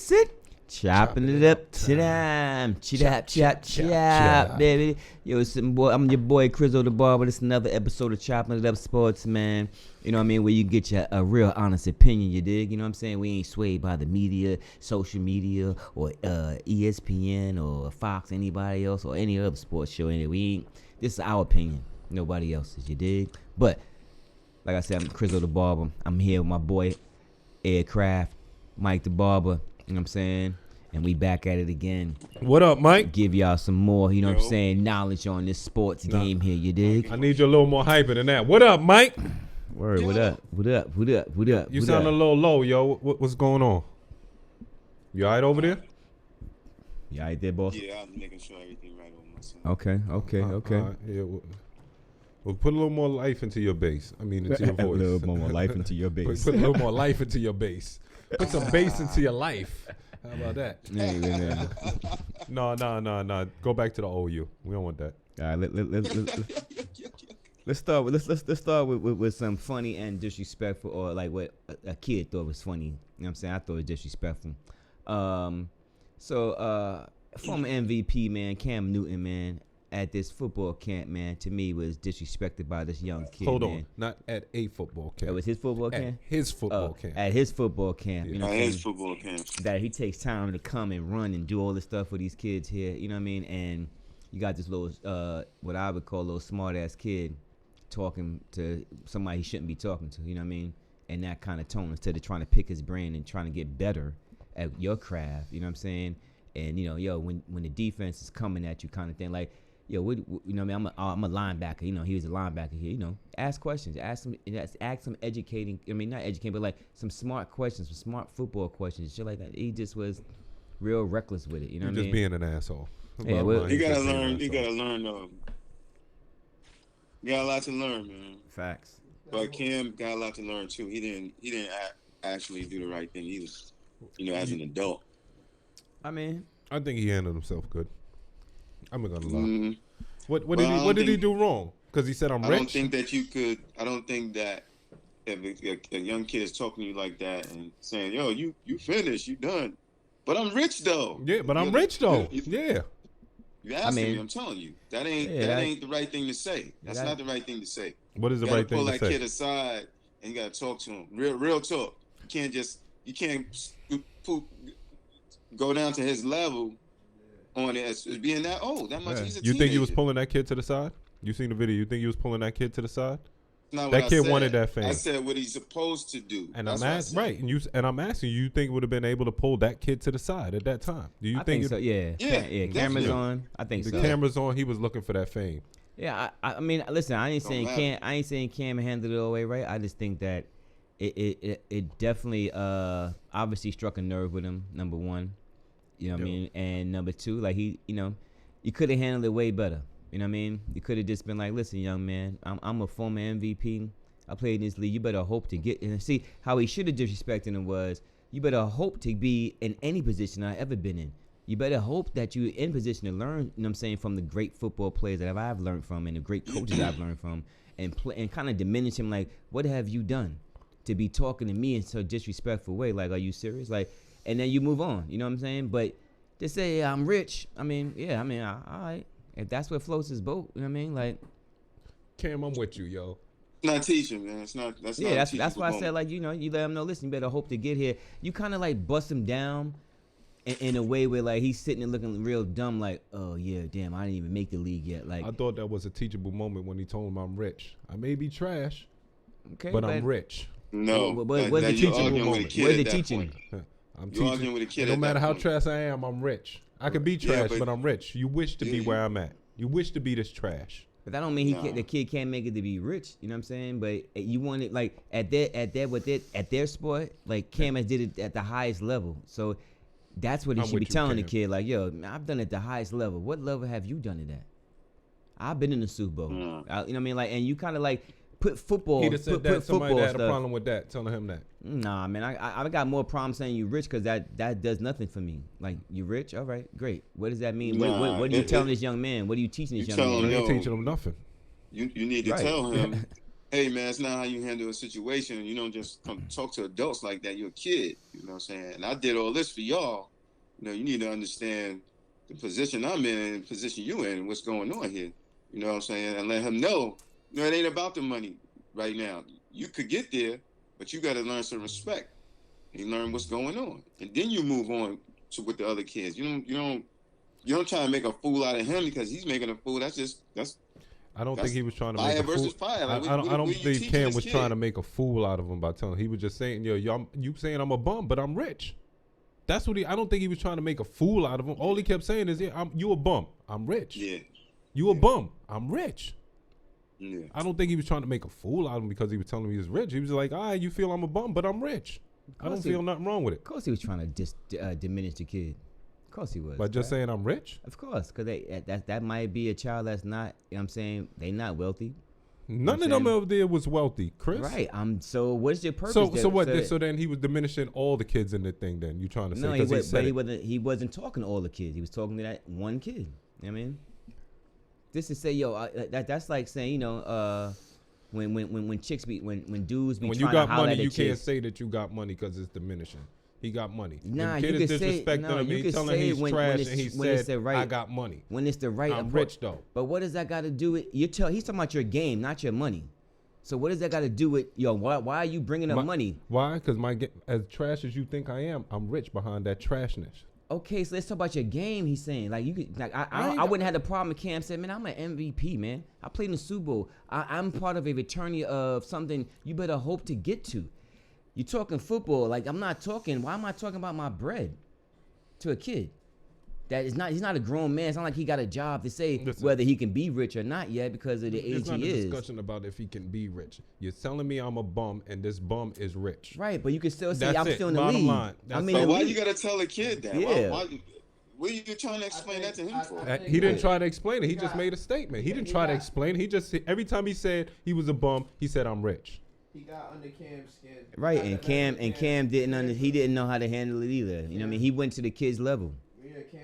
sit. Chopping it up time. Chop, baby. Yo, it's boy. I'm your boy, Crizzle the Barber. This is another episode of Chopping It Up Sports, man. You know what I mean? Where you get your a real honest opinion, you dig? You know what I'm saying? We ain't swayed by the media, social media, or ESPN, or Fox, anybody else, or any other sports show. Anyway, we ain't. This is our opinion. Nobody else's, you dig? But, like I said, I'm Crizzle the Barber. I'm here with my boy, Ed Craft, Mike the Barber. You know what I'm saying? And we back at it again. What up, Mike? Give y'all some more, you know what I'm saying, knowledge on this sports game here, you dig? I need you a little more hyper than that. What up, Mike? Word, what up? You sound a little low, yo. What's going on? You all right over there? You all right there, boss? Yeah, I'm making sure everything right on my side. Okay. Yeah, well, put a little more life into your bass. I mean, into your voice. A little more life into your bass. Put a little more life into your bass. Put some bass into your life. How about that? No. Go back to the old you. We don't want that. All right, let's start with some funny and disrespectful, or like what a kid thought was funny. You know what I'm saying? I thought it was disrespectful. So former MVP, man, Cam Newton, man, at this football camp, man, to me was disrespected by this young kid. Hold on, man. not at a football camp. It was his football camp? His football camp. At his football camp. Yeah. You know At his football camp. that he takes time to come and run and do all this stuff for these kids here. You know what I mean? And you got this little, what I would call a little smart-ass kid talking to somebody he shouldn't be talking to. You know what I mean? And that kind of tone, instead of trying to pick his brain and trying to get better at your craft. You know what I'm saying? And, you know, yo, when the defense is coming at you kind of thing, like, yo, you know what I mean? I'm a linebacker. You know, he was a linebacker here. You know, ask questions. Ask some educating. I mean, not educating, but like some smart questions, some smart football questions, shit like that. He just was real reckless with it. You know what I mean? Just being an asshole. Yeah, well, You gotta learn. You gotta learn. You got a lot to learn, man. Facts. But Cam got a lot to learn too. He didn't actually do the right thing. He was, you know, as an adult. I mean, I think he handled himself good. I'm not gonna lie. Mm-hmm. What did he do wrong? Because he said I'm rich. I don't think that you could. I don't think that if a young kid is talking to you like that and saying, "Yo, you finished, you done," but I'm rich though. Yeah, but I'm rich though. Yeah. You asking me, I'm telling you, that ain't the right thing to say. That's not the right thing to say. What is the right thing to say? Pull that kid aside and you gotta talk to him. Real talk. You can't go down to his level on it as being that old. That much. Yeah. He's a You teenager. think he was pulling that kid to the side? You seen the video? You think he was pulling that kid to the side? That kid wanted that fame. I said what he's supposed to do. And I'm asking, I'm asking you, think would have been able to pull that kid to the side at that time? Do you think so? Yeah. Cameras on. I think the so. Cameras on. He was looking for that fame. Yeah. I mean, listen. I ain't saying Cam handled it all the way right. I just think that it definitely obviously struck a nerve with him. Number one, you know what I mean, and number two, like he, you know, you could have handled it way better. You know what I mean? You could have just been like, listen, young man, I'm a former MVP. I played in this league. You better hope to get – and see, how he should have disrespected him was, you better hope to be in any position I've ever been in. You better hope that you're in position to learn, you know what I'm saying, from the great football players that I've learned from and the great coaches I've learned from, and kind of diminish him like, what have you done to be talking to me in such a disrespectful way? Like, are you serious? Like, and then you move on. You know what I'm saying? But just say, I'm rich. I mean, all right. If that's what floats his boat, you know what I mean? Like, Cam, I'm with you, yo. It's not teaching, man. That's why I said, like, you know, you let him know, listen, you better hope to get here. You kind of like bust him down in a way where like he's sitting and looking real dumb, like, oh yeah, damn, I didn't even make the league yet. Like, I thought that was a teachable moment when he told him I'm rich. I may be trash, okay, but I'm rich. No, what's the teachable moment? Where's the teaching? I'm You're arguing with a kid. No at matter that how point. trash I am, I'm rich. I could be trash, but but I'm rich. You wish to be where I'm at. You wish to be this trash. But that don't mean the kid can't make it to be rich. You know what I'm saying? But you want it like at their sport, like Cam has did it at the highest level. So that's what he should be telling the kid. Like, yo, I've done it at the highest level. What level have you done it at? I've been in the Super Bowl. You know what I mean? Like, and you kind of like put football. He'd have said that somebody that had stuff. a problem with that, telling him that. Nah, man, I got more problems saying you rich because that does nothing for me. Like, you rich? All right, great. What does that mean? What are you telling this young man? What are you teaching this young man? You ain't teaching him nothing. You need to tell him hey man, it's not how you handle a situation. You don't just come talk to adults like that. You're a kid. You know what I'm saying? And I did all this for y'all. You know, you need to understand the position I'm in and the position you in and what's going on here. You know what I'm saying? And let him know, you know, it ain't about the money right now. You could get there, but you got to learn some respect and learn what's going on. And then you move on to with the other kids. You don't try to make a fool out of him because he's making a fool. I don't think he was trying to make fire a fool. versus fire. Like, I don't think Cam was trying to make a fool out of him by telling him. He was just saying, yo, you saying I'm a bum, but I'm rich. That's what I don't think he was trying to make a fool out of him. All he kept saying is, yeah, you a bum. I'm rich. Yeah. You a bum. I'm rich. Yeah. I don't think he was trying to make a fool out of him because he was telling me he was rich. He was like, all right, you feel I'm a bum, but I'm rich. I don't feel nothing wrong with it. Of course he was trying to diminish the kid. Of course he was. By just saying I'm rich? Of course, because that might be a child that's not, you know what I'm saying, they not wealthy. None of them over there was wealthy, Chris. Right. So what's your purpose? So what? So then he was diminishing all the kids in the thing. Then you trying to say? No, he wasn't talking to all the kids. He was talking to that one kid. You know what I mean, this is say, yo, that's like saying, you know, when chicks be when dudes be when trying you got to holler money, at you chicks. can't say that you got money because it's diminishing. He got money. Nah, the kid you is could say disrespecting him. He's telling him he's trash, and he said, right, "I got money. When it's the right, I'm rich though." But what does that got to do with he's talking about your game, not your money. So what does that got to do with why are you bringing up money? Why? Because as trash as you think I am, I'm rich behind that trashness. Okay, so let's talk about your game. He's saying like you could like I wouldn't have the problem. Cam said, man, I'm an MVP, man. I played in the Super Bowl. I'm part of a fraternity of something you better hope to get to. You're talking football, like I'm not talking. Why am I talking about my bread to a kid? He's not a grown man. It's not like he got a job to say whether he can be rich or not yet because of the age he is. It's not a discussion about if he can be rich. You're telling me I'm a bum and this bum is rich. Right, but you can still say I'm still in the Bottom league. Line. But why you gotta tell a kid that? Yeah. What are you trying to explain that to him for? He didn't try to explain it. He just made a statement. He didn't try to explain it. He just every time he said he was a bum, he said I'm rich. He got under Cam's skin. Right, and Cam didn't know how to handle it either. You know what I mean? He went to the kid's level.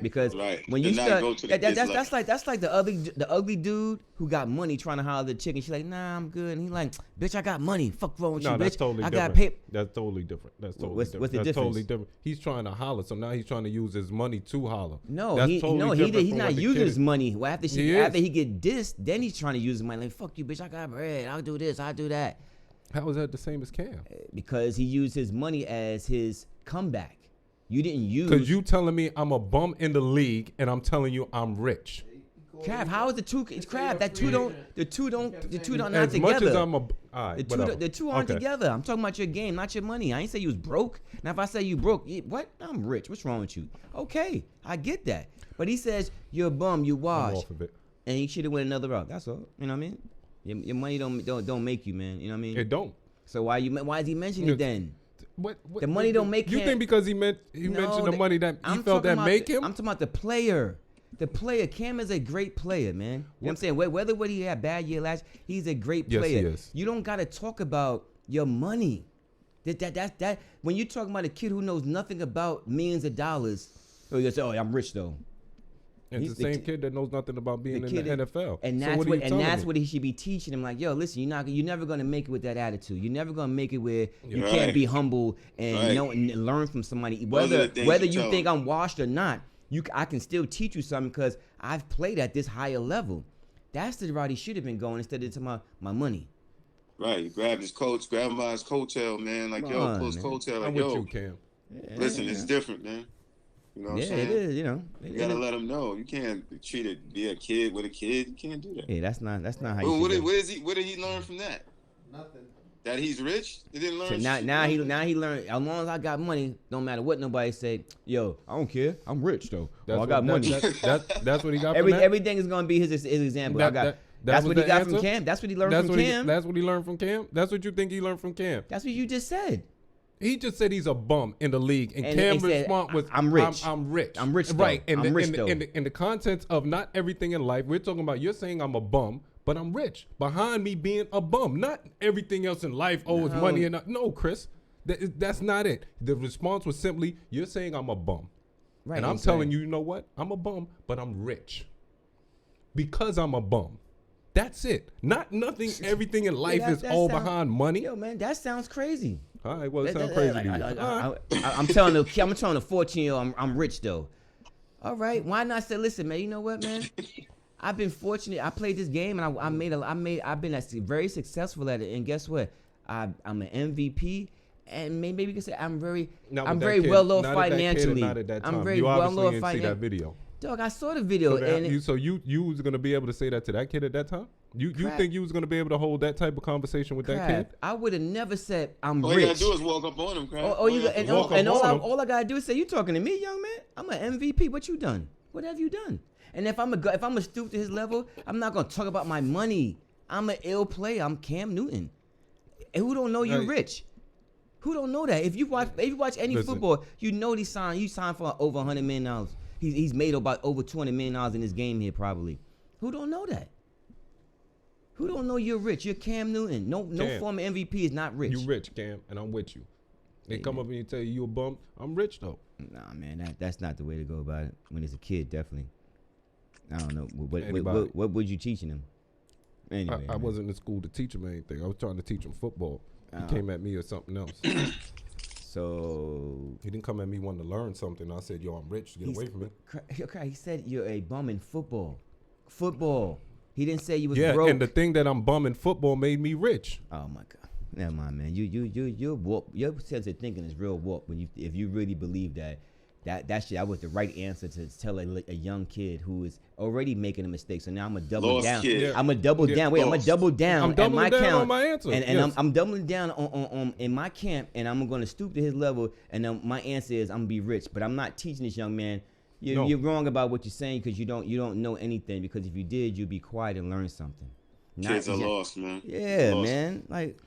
Because when you start, that's like the ugly dude who got money trying to holler at the chick, and she's like, nah, I'm good. And he's like, bitch, I got money. Fuck wrong with you, bitch. That's totally I different. Got paper. That's totally different. That's totally what's different. The That's difference? Totally different. He's trying to holler, so now he's trying to use his money to holler. No, he's not using his money. Well, after he get dissed, then he's trying to use his money. Like, fuck you, bitch, I got bread. I'll do this. I'll do that. How is that the same as Cam? Because he used his money as his comeback. You didn't use. Because you telling me I'm a bum in the league, and I'm telling you I'm rich. Crab, how is the two? Crab, the two don't not as together. Much as I'm all right, the two aren't together. I'm talking about your game, not your money. I ain't say you was broke. Now if I say you broke, what? I'm rich. What's wrong with you? Okay, I get that. But he says you're a bum, you wash, I'm off of it. And he should have went another route. That's all. You know what I mean? Your money don't make you, man. You know what I mean? It don't. So why is he mentioning it then? What, the money don't make him. You think because he mentioned the money that he felt that make him? I'm talking about the player. The player. Cam is a great player, man. You know what I'm saying? Whether he had a bad year last, he's a great player. Yes, he is. You don't got to talk about your money. That when you're talking about a kid who knows nothing about millions of dollars, you say, "Oh, I'm rich though." It's the same kid that knows nothing about being in the NFL. And that's what he should be teaching him. Like, yo, listen, you're never gonna make it with that attitude. You're never gonna make it where you can't be humble and and learn from somebody. Whether you think I'm washed or not, I can still teach you something because I've played at this higher level. That's the route he should have been going instead of to my money. Right, you grab his coach, grab him by his coattail, man. Like, pull his coattail. Like, yo, with you, Cam. Listen, it's different, man. You know what I'm saying? It is, you know. You gotta let him know. You can't be a kid with a kid. You can't do that. Yeah, that's not how you what did he learn from that? Nothing. That he's rich? He didn't learn so now he learned, as long as I got money, don't matter what nobody say, yo, I don't care. I'm rich though. I got money. That's what he got from everything is gonna be his example. That's what he got from Cam. That's what he learned from Cam. That's what he learned from Cam. That's what you think he learned from Cam. That's what you just said. He just said he's a bum in the league, and Cam's response was, "I'm rich. I'm rich. I'm rich. Right? And I'm rich though. In the context of not everything in life, we're talking about. You're saying I'm a bum, but I'm rich. Behind me being a bum, not everything else in life. Oh, it's money and no, Chris, that's not it. The response was simply, "You're saying I'm a bum, right? And I'm telling you, you know what? I'm a bum, but I'm rich because I'm a bum." That's it. Nothing. Everything in life is all behind money. Yo, man, that sounds crazy. All right, well, it sounds crazy to you. I'm telling the 14-year-old I'm rich though. All right, why not say, listen, man, you know what, man? I've been fortunate. I played this game and I've been very successful at it. And guess what? I'm an MVP. And maybe we can say I'm very well off financially. I'm very well off financially. See that video. Dog, I saw the video. So you was gonna be able to say that to that kid at that time? You think you was gonna be able to hold that type of conversation with that kid? I would have never said I'm rich. All you gotta do is walk up on him, crap. All I gotta do is say, "You talking to me, young man? I'm an MVP. What you done? What have you done?" And if I'm a stoop to his level, I'm not gonna talk about my money. I'm an ill player. I'm Cam Newton. And who don't know you're rich? Who don't know that? If you watch any football, you know he signed for over $100 million. He's made about over $200 million in this game here probably. Who don't know that? Who don't know you're rich? You're Cam Newton. No former MVP is not rich. You rich, Cam, and I'm with you. They come up and you tell you a bum. I'm rich though. Nah, man, that's not the way to go about it. When it's a kid, definitely. I don't know. What would you teaching him? Anyway, I wasn't in school to teach him anything. I was trying to teach him football. He came at me or something else. So he didn't come at me wanting to learn something. I said, "Yo, I'm rich. Get away from me." Okay, he said you're a bum in football. Football. He didn't say you was broke. Yeah, and the thing that I'm bum in football made me rich. Oh my God. Never mind, man. You're warped. Your sense of thinking is real warped if you really believe that was the right answer to tell a young kid who is already making a mistake. So now I'm gonna double down. Kid. I'm gonna double down. Wait, I'm gonna double down. I'm doubling down on my answer. And I'm doubling down on in my camp, and I'm gonna stoop to his level. And then my answer is I'm gonna be rich. But I'm not teaching this young man. You're wrong about what you're saying because you don't know anything. Because if you did, you'd be quiet and learn something. Kids are lost, man. Yeah, man. Like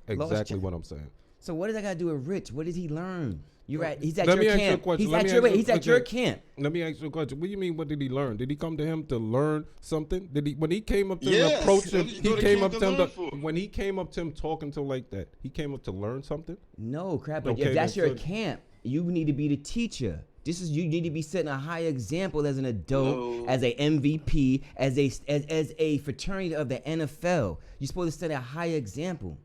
exactly what I'm saying. So what does that got to do with Rich? What did he learn? You're right. He's at your camp. He's at your camp. Let me ask you a question. What do you mean? What did he learn? Did he come to him to learn something? When he came up to him, approach him? He came up to him. When he came up to him talking to him like that, he came up to learn something. No crap. But if that's your camp, you need to be the teacher. You need to be setting a high example as an adult, as a MVP, as a fraternity of the NFL. You're supposed to set a high example.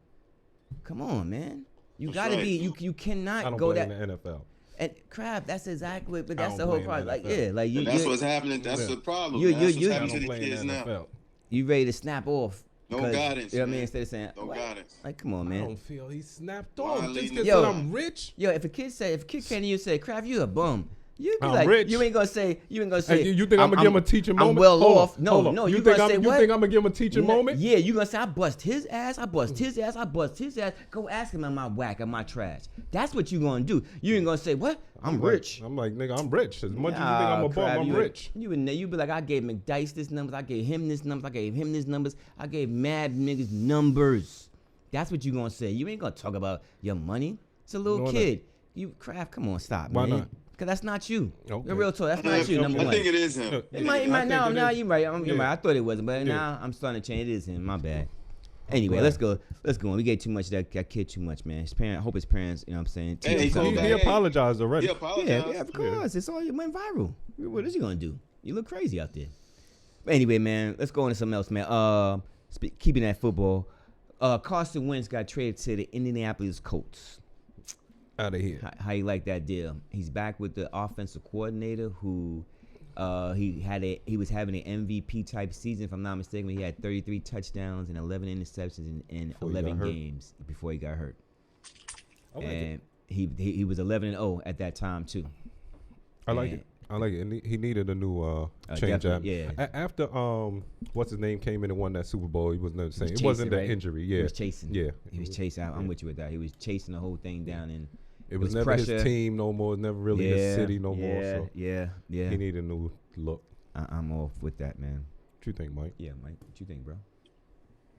Come on, man. You gotta be. You cannot go that. In the NFL. And crap, that's exactly. But that's the whole problem. That's what's happening. That's the problem. You're happening to the kids now. You ready to snap off? No guidance. You know what I mean? Instead of saying, no guidance. Like, come on, man. I don't feel he snapped off. Just because I'm rich. Yo, if a kid came to you and say, "Crap, you a bum." You be I'm like, rich. You ain't gonna say. You think I'm gonna give him a teaching moment? I'm well off. No. You think I'm gonna give him a teaching moment? Yeah, you gonna say I bust his ass. I bust his ass. Go ask him, am I whack? Am I trash? That's what you gonna do. You ain't gonna say what? I'm rich. I'm like, nigga, I'm rich. As much as you think I'm a bum, I'm rich. You be like, I gave McDice this numbers. I gave him this numbers. I gave him this numbers. I gave mad niggas numbers. That's what you gonna say. You ain't gonna talk about your money. It's a little kid. You Kraft, come on, stop, man. Why not? Because that's not you. Okay. The real talk, that's not you, number one. I think it is him. It might now you're right. You're right. I thought it wasn't, but now I'm starting to change. It is him. My bad. Anyway, let's go. We gave too much of that kid too much, man. I hope his parents, you know what I'm saying? He apologized already. He apologized. Yeah, of course. It's all, it went viral. What is he going to do? You look crazy out there. But anyway, man, let's go into something else, man. Keeping that football. Carson Wentz got traded to the Indianapolis Colts. Out of here. How you like that deal? He's back with the offensive coordinator who he was having an MVP type season, if I'm not mistaken. He had 33 touchdowns and 11 interceptions in 11 games before he got hurt. And he was 11-0 at that time too. I like it. And he needed a new change up. Yeah. After what's his name came in and won that Super Bowl, he was never saying it wasn't that injury. Yeah. He was chasing. Yeah. He was chasing. I'm with you with that. He was chasing the whole thing down, and it was never pressure. His team no more. Never really his city no more. So yeah. He needed a new look. I'm off with that, man. What you think, Mike? Yeah, Mike. What you think, bro?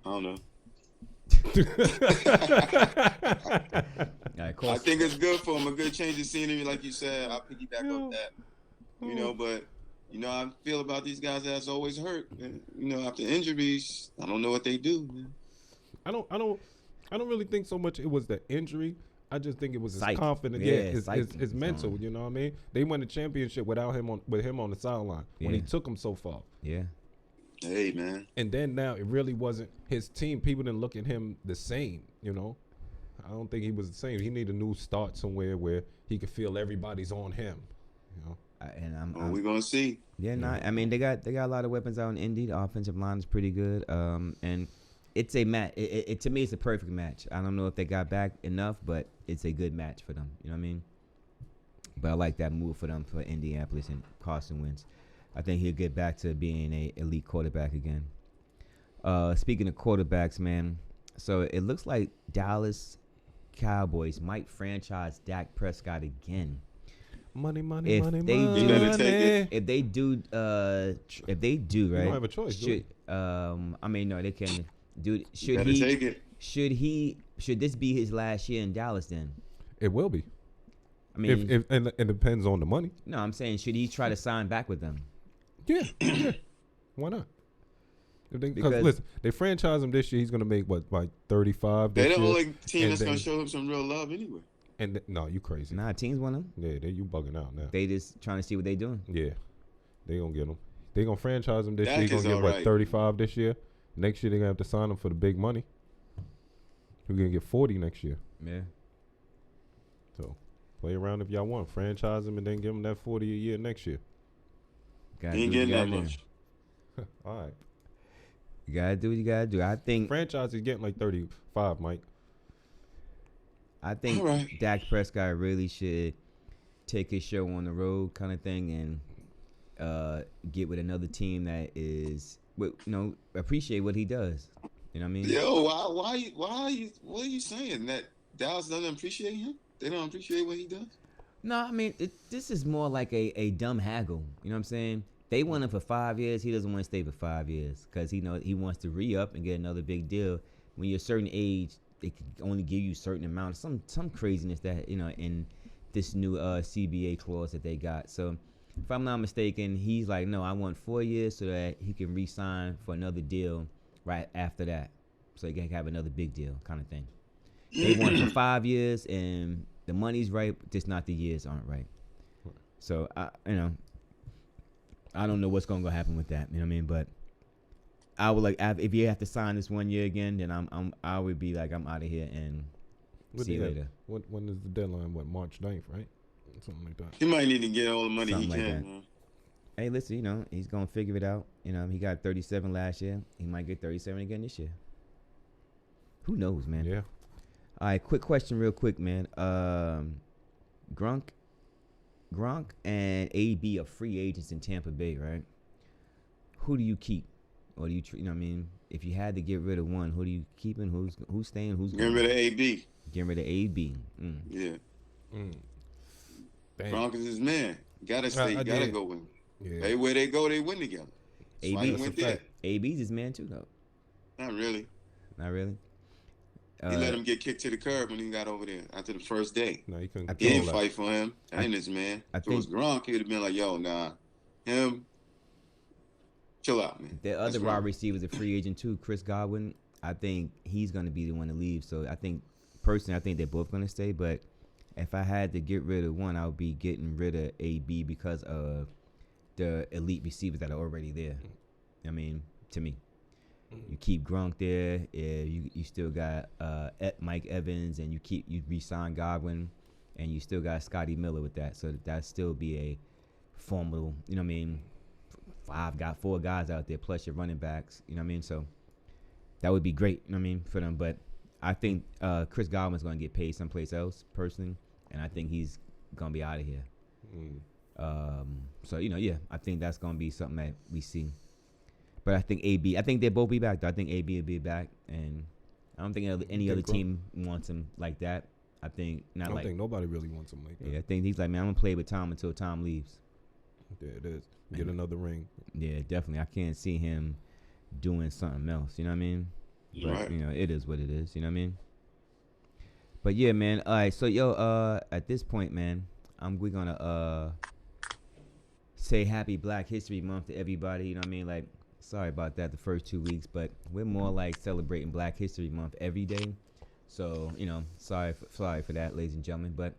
I don't know. All right, I think it's good for him. A good change of scenery, like you said. I'll piggyback off that. You know, but I feel about these guys that's always hurt. And, after injuries, I don't know what they do, man. I don't really think so much it was the injury. I just think it was his confidence. Yeah, his mental. You know what I mean? They won the championship with him on the sideline when he took him so far. Yeah. Hey, man. And then now it really wasn't his team. People didn't look at him the same, you know. I don't think he was the same. He needed a new start somewhere where he could feel everybody's on him, you know. We're gonna see. Yeah, I mean, they got a lot of weapons out in Indy. The offensive line is pretty good. And it's a match. It to me, it's a perfect match. I don't know if they got back enough, but it's a good match for them. You know what I mean? But I like that move for them for Indianapolis and Carson Wentz. I think he'll get back to being a elite quarterback again. Speaking of quarterbacks, man, so it looks like Dallas Cowboys might franchise Dak Prescott again. Money. If they do, right? You don't have a choice. I mean, no, they can. Dude, should this be his last year in Dallas? Then it will be. I mean, if it depends on the money. No, I'm saying, should he try to sign back with them? Yeah. Why not? Because listen, they franchise him this year. He's gonna make like 35. They're the only team that's gonna show him some real love anyway. And no, you crazy. Nah, teams want him. Yeah, you bugging out now. They just trying to see what they doing. Yeah, they gonna get him. They gonna franchise him this year. Dak He's gonna get right. 35 this year. Next year they gonna have to sign him for the big money. We're gonna get 40 next year. Yeah. So play around if y'all want. Franchise him and then give him that 40 a year next year. He ain't getting that much. All right. You gotta do what you gotta do. I think franchise is getting like 35, Mike. I think Dak Prescott really should take his show on the road, kind of thing, and get with another team that is, appreciate what he does. You know what I mean? Yo, why what are you saying? That Dallas doesn't appreciate him? They don't appreciate what he does? No, I mean, this is more like a dumb haggle. You know what I'm saying? They want him for 5 years. He doesn't want to stay for 5 years because he wants to re-up and get another big deal. When you're a certain age, they can only give you a certain amount. Some craziness that, in this new CBA clause that they got. So if I'm not mistaken, he's like, no, I want 4 years so that he can re-sign for another deal right after that. So he can have another big deal kind of thing. They want it for 5 years and the money's right, just not the years aren't right. So I don't know what's gonna happen with that. You know what I mean? But I would if you have to sign this 1 year again, then I would be like, I'm out of here and see you later. When is the deadline? March 9th, right? Something like that. He might need to get all the money Something he like can. that. Hey, listen, he's gonna figure it out. He got 37 last year. He might get 37 again this year. Who knows, man? Yeah. All right, quick question, real quick, man. Gronk and AB are free agents in Tampa Bay, right? Who do you keep, or do you? You know what I mean? If you had to get rid of one, who do you keep and who's staying? Who's getting rid of AB? Getting rid of AB. Yeah. Bang. Gronk is his man. Gotta stay. Gotta go with him. Yeah. Everywhere they go, they win together. AB's his man too, though. Not really. Not really. He let him get kicked to the curb when he got over there after the first day. No, he couldn't. He didn't fight for him. That ain't his man. If it was Gronk, he would have been like, yo, nah. Him, chill out, man. The other wide receiver is a free agent too, Chris Godwin. I think he's going to be the one to leave. So I think, personally, they're both going to stay. But if I had to get rid of one, I would be getting rid of AB because of the elite receivers that are already there. I mean, to me. You keep Gronk there. You still got Mike Evans, and you re-sign Godwin, and you still got Scotty Miller with that. So that still be a formidable. You know what I mean? 4 guys out there plus your running backs. You know what I mean? So that would be great. You know what I mean, for them. But I think Chris Godwin's going to get paid someplace else personally, and I think he's going to be out of here. So I think that's going to be something that we see. But I think they'll both be back, though. I think AB will be back, and I don't think any other team wants him like that. I think not. I don't think nobody really wants him like that. Yeah, I think he's like, man, I'm gonna play with Tom until Tom leaves. Yeah, it is. Get another ring. Yeah, definitely. I can't see him doing something else. You know what I mean? But right. It is what it is. You know what I mean? But yeah, man. All right. So at this point, man, we're gonna say Happy Black History Month to everybody. You know what I mean? Like. Sorry about that the first 2 weeks, but we're more like celebrating Black History Month every day. So, sorry for that, ladies and gentlemen. But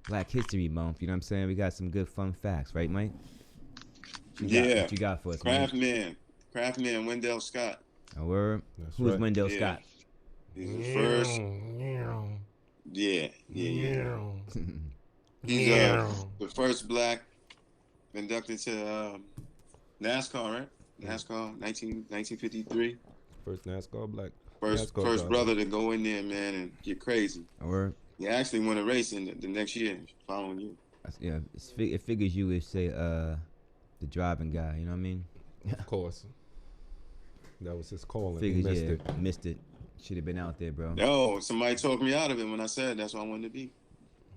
Black History Month, you know what I'm saying? We got some good fun facts, right, Mike? What you got for us, Craft man. Craftman Wendell Scott. A word. That's Who's right. Wendell Scott? He's the first. Yeah. He's the first black inducted to NASCAR, right? NASCAR, 1953. First NASCAR black. First brother to go in there, man, and get crazy. A word. He actually won a race in the next year, following year. Yeah, it figures you would say the driving guy. You know what I mean? Of course. That was his calling. Figures, He missed it. Should have been out there, bro. No, somebody talked me out of it when I said that's what I wanted to be.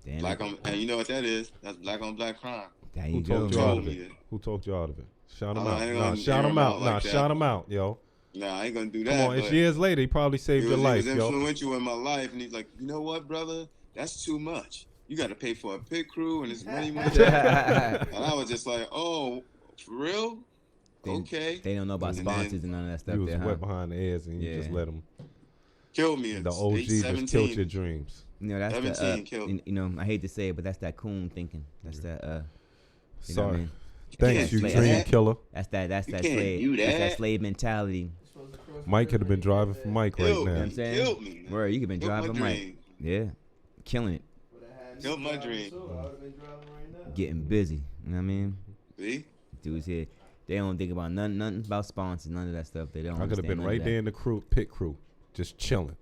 Damn black on, and you know what that is? That's black on black crime. There Who you go. talked you out of man. it? Who talked you out of it? Shout him I out. ain't Nah, gonna shout air him him out. out Nah, like that. shout him out, yo. Nah, I ain't gonna do that. Come on, it's years later. He probably saved your life, He was yo. influential in my life, and he's like, you know what, brother? That's too much. You got to pay for a pit crew, and it's money. And I was just like, oh, for real? Okay. They don't know about sponsors and none of that stuff. You was there, wet behind the ears, and you Yeah. just let him. Killed me. The OG just killed your dreams. You know, that's 17 killed. you know, I hate to say it, but that's that coon thinking. That's that. You know what Sorry. I mean? Thanks, you do dream that. killer. That's that You can't slave. do That's that that. slave mentality. Mike could have been driving for Mike right Killed now. me. I'm saying? Killed me. man. Where you could been Killed my driving Mike. dream. Yeah, killing it, Killed my dream. I would have been driving right now. getting busy. You know what I mean? See? Dudes here, they don't think about nothing about sponsors, none of that stuff. They don't. I could have been right there in the pit crew, just chilling.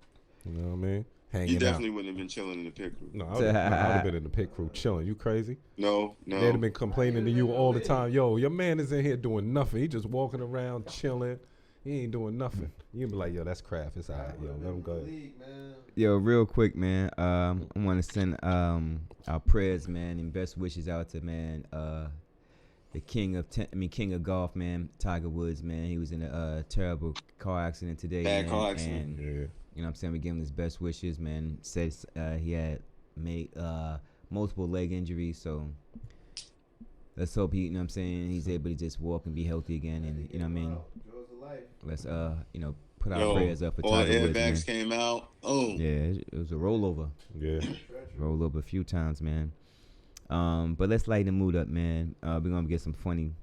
You know what I mean? Hanging You out. definitely wouldn't have been chilling in the pit crew. No, I would have been in the pit crew chilling. You crazy? No. They'd have been complaining to you all the time. Yo, your man is in here doing nothing. He just walking around chilling. He ain't doing nothing. You'd be like, yo, that's craft. It's all right. Yo, let him go. Yo, real quick, man. I want to send our prayers, man, and best wishes out to the king of golf, man, Tiger Woods, man. He was in a terrible car accident today. Bad man, car accident. And, Yeah. you know what I'm saying? We give him his best wishes, man. Says he had made multiple leg injuries, so let's hope he, you know what I'm saying, he's able to just walk and be healthy again, and you know what I mean? Let's put our prayers up for all Tiger Woods, man. airbags came out. Oh. Yeah, it was a rollover. Yeah. Roll up a few times, man. But let's lighten the mood up, man. We're gonna get some funny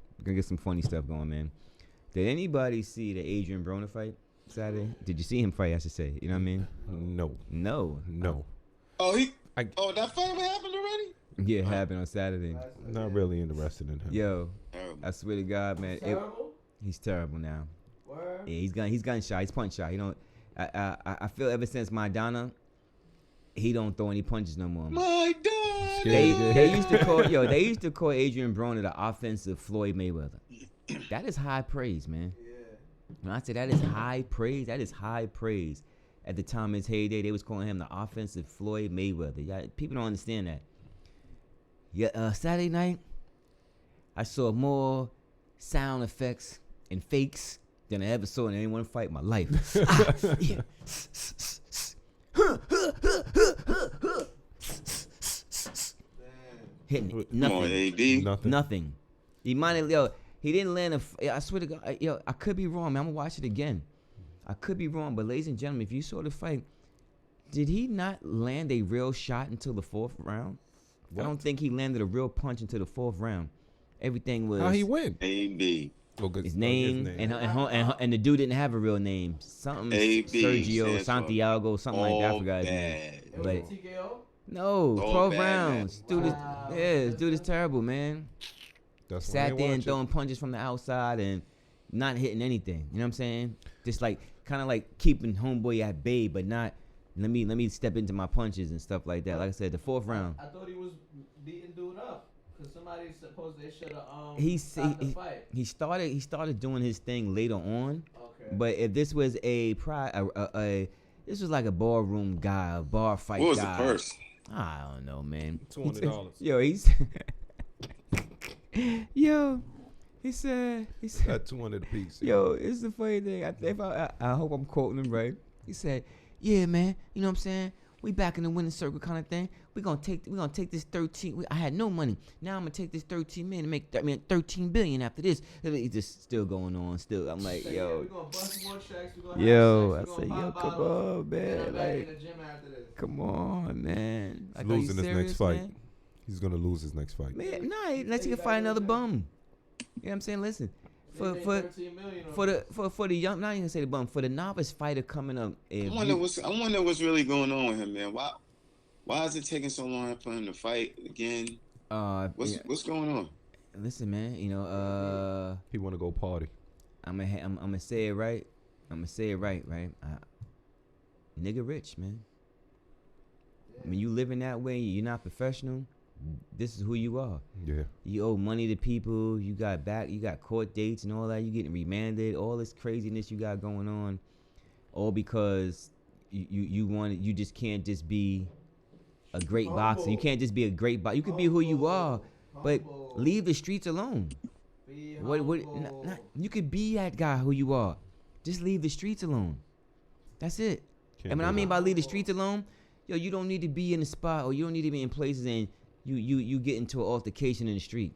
stuff going, man. Did anybody see the Adrian Broner fight Saturday? Did you see him fight? I should say. You know what I mean? No. Oh, that fight happened already? Yeah, it happened on Saturday. Not really interested in him. Yo, Terrible. I swear to God, man, he's terrible now. Word? Yeah, he's gun shy. He's punch shy. He don't. I feel ever since Maidana, he don't throw any punches no more. My dad. They used to call Adrian Broner the offensive Floyd Mayweather. That is high praise, man. Yeah. When I say that is high praise, that is high praise. At the time of his heyday, they was calling him the offensive Floyd Mayweather. Yeah, people don't understand that. Yeah, Saturday night, I saw more sound effects and fakes than I ever saw in any one fight in my life. Yeah. Hitting it. Come on, AD. Nothing. He didn't land I swear to God, I could be wrong, man. I'm gonna watch it again. I could be wrong, but ladies and gentlemen, if you saw the fight, did he not land a real shot until the fourth round? What? I don't think he landed a real punch until the fourth round. Everything was How he win? AD. his name, and the dude didn't have a real name. Something AB Sergio stands for Santiago, something like that. I forgot his name. But no, All 12 bad, rounds. man. This dude is terrible, man. That's why Sat they there and watch it. throwing punches from the outside and not hitting anything. You know what I'm saying? Just like kind of like keeping homeboy at bay, but not. Let me step into my punches and stuff like that. Like I said, the fourth round. I thought he was beating dude up because somebody supposed they should have The fight. He started doing his thing later on. Okay. But if this was this was like a ballroom guy, a bar fight guy. What was the first? I don't know, man. $200. He said, Got 200 apiece. yo, it's the funny thing. I hope I'm quoting him right. He said, yeah, man, you know what I'm saying? We back in the winning circle kind of thing. We're gonna take this 13. I had no money. Now I'm gonna take this 13 million and make 13 billion after this. It's just still going on. Still, I'm like, We're yo, gonna bust more checks. We're gonna yo. I have sex, said, we're yo, gonna pop come bottles, on, man. and I'm back in Like, the gym after this. come on, man. He's Like, are you losing his next serious, fight. man? He's gonna lose his next fight. Man, nah, unless he can find another bum. You know what I'm saying? Listen, For 13 million for the young, not even say the bum, for the novice fighter coming up. I wonder what's really going on with him, man. Why is it taking so long for him to fight again? What's going on? Listen, man, he want to go party. I'm gonna say it right. Right? Nigga rich, man. When you living that way, you're not professional. This is who you are. Yeah. You owe money to people. You got court dates and all that. You getting remanded. All this craziness you got going on, all because you just can't just be a great boxer. You can't just be a great boxer. You could be who you are, but leave the streets alone. You could be that guy who you are. Just leave the streets alone. That's it. And when I mean by leave the streets alone, you don't need to be in the spot, or you don't need to be in places and you get into an altercation in the street.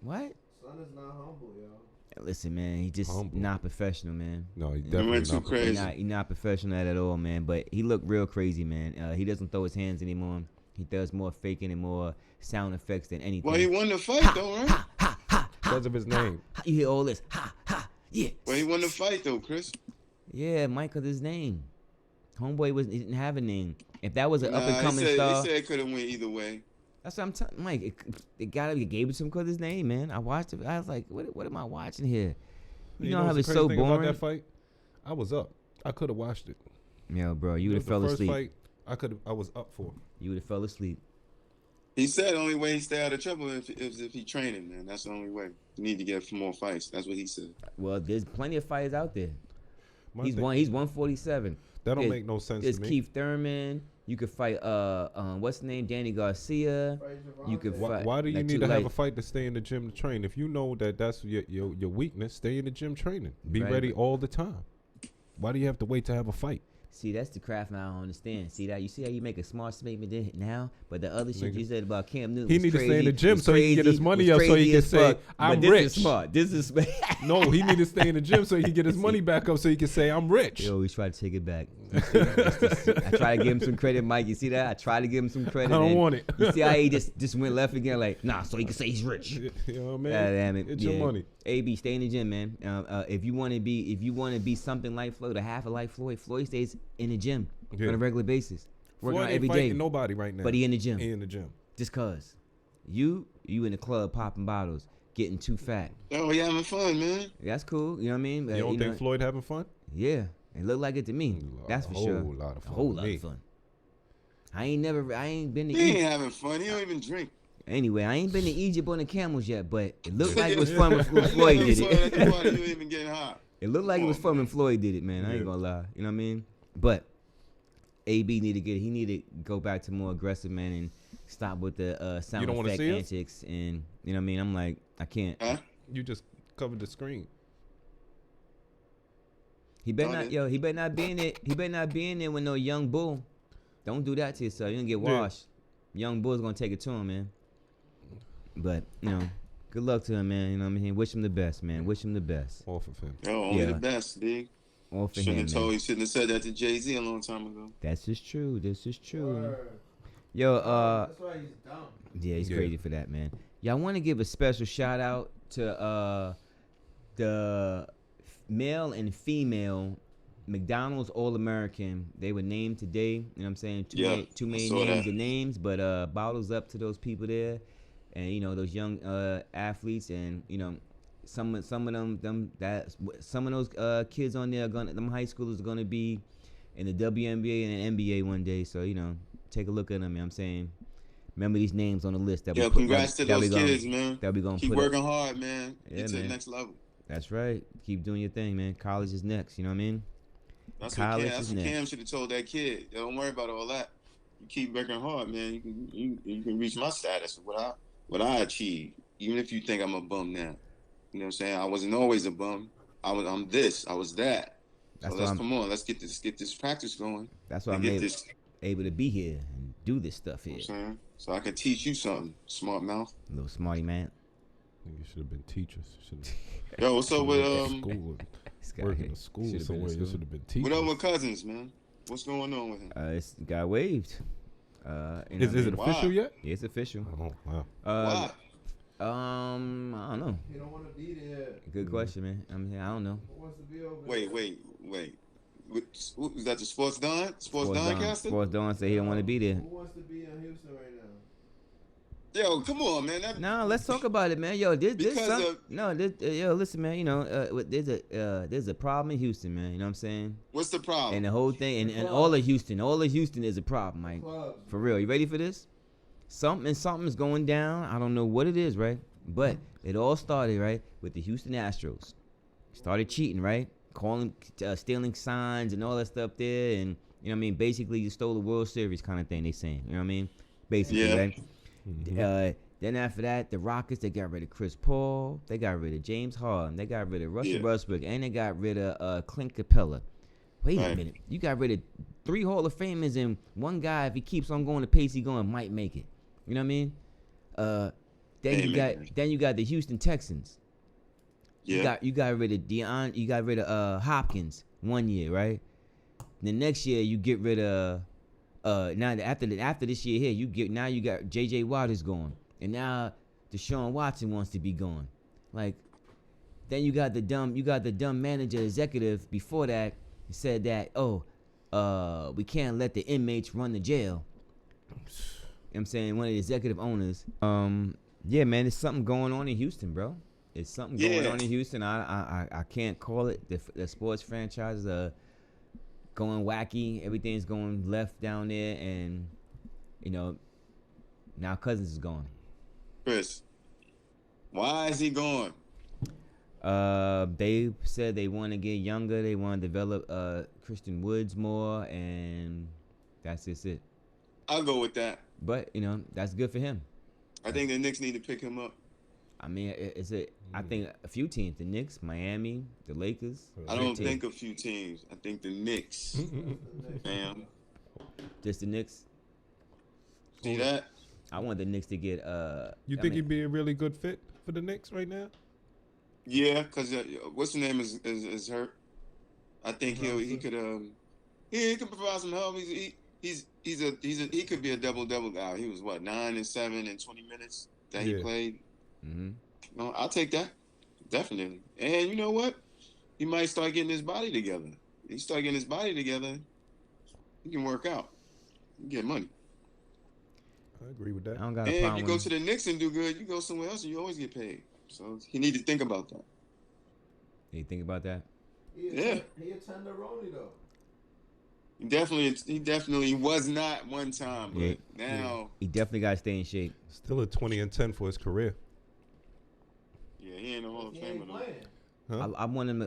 What? Son is not humble, yo. Listen, man, he just not professional, man. No, he definitely too crazy. He's not professional at all, man. But he looked real crazy, man. He doesn't throw his hands anymore. He does more faking and more sound effects than anything. Well, he won the fight, though, right? Because of his name. You hear all this, yeah. Well, he won the fight, though, Chris. Yeah, Mike, because his name. Homeboy he didn't have a name. If that was an up and coming star, he said it could have went either way. That's what I'm telling Mike. It gave it to him because his name, man. I watched it. I was like, what am I watching here? You know how it's so boring. About that fight? I was up. I could have watched it. Yeah, bro, you would have fell asleep. Fight, I was up for. You would have fell asleep. He said the only way he stay out of trouble is if he training, man. That's the only way. You need to get more fights. That's what he said. Well, there's plenty of fighters out there. He's 147. That don't make no sense to me. There's Keith Thurman. You could fight what's the name? Danny Garcia. You could fight. Why do you need to have a fight to stay in the gym to train? If you know that that's your weakness, stay in the gym training. Be ready all the time. Why do you have to wait to have a fight? See, that's the craft I don't understand. See that? You see how you make a smart statement now, but the other shit you said about Cam Newton, he need to stay in the gym so he can get his money up, so he can say, "I'm rich." This is smart. This is no. He need to stay in the gym so he can get his money back up, so he can say, "I'm rich." Yo, always try to take it back. I try to give him some credit, Mike. You see that? I try to give him some credit. I don't want it. You see how he just went left again? Like, nah, so he can say he's rich. You know what I mean? It's your money. AB, stay in the gym, man. If you want to be something like Floyd, or half of like Floyd stays in the gym on a regular basis, working out every day. Nobody right now, but he in the gym. He in the gym. Just cause you in the club popping bottles, getting too fat. Oh, you having fun, man? That's cool. You know what I mean? You don't think Floyd having fun? Yeah, it looked like it to me. That's for sure. A whole lot of fun. A whole lot of fun. I ain't been to He Egypt. ain't having fun. He don't even drink. Anyway, I ain't been to Egypt on the camels yet, but it looked like it was fun when Floyd did it. You ain't even getting hot. It looked like it was fun when Floyd did it, man. I ain't gonna lie. You know what I mean? But AB need to go back to more aggressive, man, and stop with the sound effect antics. And you know what I mean? I'm like, I can't. Huh? You just covered the screen. He better not be in it. He better not be in there with no young bull. Don't do that to yourself. You're gonna get washed. Young bull's gonna take it to him, man. But good luck to him, man. You know what I mean? Wish him the best, man. Wish him the best. All for him. Yo, only the best, big. All for him. You shouldn't have said that to Jay-Z a long time ago. This is true. Word. Yo, that's why he's dumb. Yeah, he's crazy for that, man. Yeah, I want to give a special shout out to the male and female McDonald's All-American. They were named today. You know what I'm saying? Too many names and names, but bottles up to those people there, and those young athletes, and some of those kids on there them high schoolers are gonna be in the WNBA and the NBA one day. So take a look at them. You know what I'm saying, remember these names on the list. Congrats to those kids, man. That we gonna keep working hard, man. Get to the next level. That's right. Keep doing your thing, man. College is next. You know what I mean? That's what Cam should have told that kid. Don't worry about all that. You keep working hard, man. You can reach my status of what I achieved. Even if you think I'm a bum now. You know what I'm saying? I wasn't always a bum. I'm this. I was that. So come on. Let's get this practice going. That's why I'm able to be here and do this stuff here. You know what I'm saying? So I can teach you something, smart mouth. Little smarty man. You should have been teachers. Yo, what's up with working in school somewhere? You should have been teachers. What up with Cousins, man? What's going on with him? It's got waived. Is it official yet? Yeah, it's official. Oh wow. Why? I don't know. He don't want to be there. Good question, man. I mean, I don't know. Who wants to be over Wait. Was that the Sports Don? Sports Doncaster? Sports Don said he don't want to be there. Who wants to be in Houston right now? Yo, come on, man. No, let's talk about it, man. Yo, listen, man. You know, there's a problem in Houston, man. You know what I'm saying? What's the problem? And the whole thing, and all of Houston is a problem, Mike. For real. You ready for this? Something's going down. I don't know what it is, right? But it all started, right, with the Houston Astros. Started cheating, right? Stealing signs and all that stuff there, and you know what I mean. Basically, you stole the World Series kind of thing. They saying, you know what I mean? Basically, right? Mm-hmm. Then after that, the Rockets, they got rid of Chris Paul, they got rid of James Harden, they got rid of Russell Westbrook, and they got rid of Clint Capella. Wait a minute, you got rid of 3 Hall of Famers, and one guy, if he keeps on going the pace he going, might make it. You know what I mean? Then you got the Houston Texans. Yeah. You got rid of you got rid of Hopkins 1 year, right? The next year you get rid of now after this year here, you got JJ Watt is gone. And now Deshaun Watson wants to be gone. Like, then you got the dumb manager executive before that said that, we can't let the inmates run the jail. You know what I'm saying? One of the executive owners. Yeah, man, there's something going on in Houston, bro. It's something going on in Houston. I can't call it. The sports franchises are going wacky. Everything's going left down there, and you know, now Cousins is gone. Chris, why is he gone? They said they want to get younger. They want to develop Christian Woods more, and that's just it. I'll go with that. But you know, that's good for him. I think the Knicks need to pick him up. I mean, I think a few teams: the Knicks, Miami, the Lakers. I don't think a few teams. I think the Knicks. Fam. Just the Knicks. See that? I want the Knicks to get. You think he'd be a really good fit for the Knicks right now? Yeah, because what's the name is hurt. I think he could provide some help. He could be a double guy. He was 9 and 7 in 20 minutes that he played. Mm-hmm. No, I'll take that, definitely. And you know what? He might start getting his body together. He can work out. He can get money. I agree with that. I don't got and a problem. if you go to the Knicks and do good, you go somewhere else and you always get paid. So he need to think about that. You think about that? He a tenderoni though. He definitely was not one time, but now he definitely got to stay in shape. Still at 20-10 for his career. Yeah, he ain't a Hall of Famer though. Huh? I want him.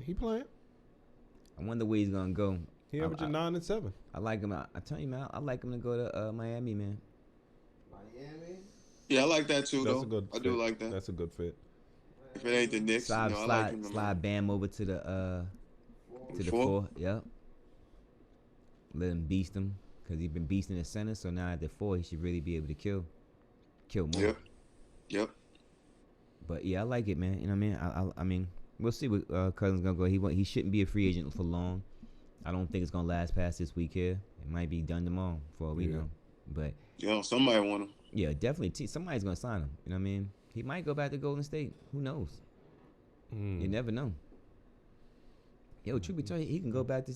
He playing. I wonder where he's gonna go. He averaging 9 and 7. I like him. I tell you, man, I like him to go to Miami, man. Miami. Yeah, I like that too. That's though. a good. I do like that. That's a good fit. If it ain't the Knicks, I like him. Slide Bam over to the 4. Yep. Let him beast him because he's been beasting the center. So now at the 4, he should really be able to kill more. Yep. But yeah, I like it, man. You know what I mean? I mean, we'll see what Cousins gonna go. He shouldn't be a free agent for long. I don't think it's gonna last past this week here. It might be done tomorrow for all we know. But somebody want him. Yeah, definitely. Somebody's gonna sign him. You know what I mean? He might go back to Golden State. Who knows? You never know. Yo, truth be told, he can go back to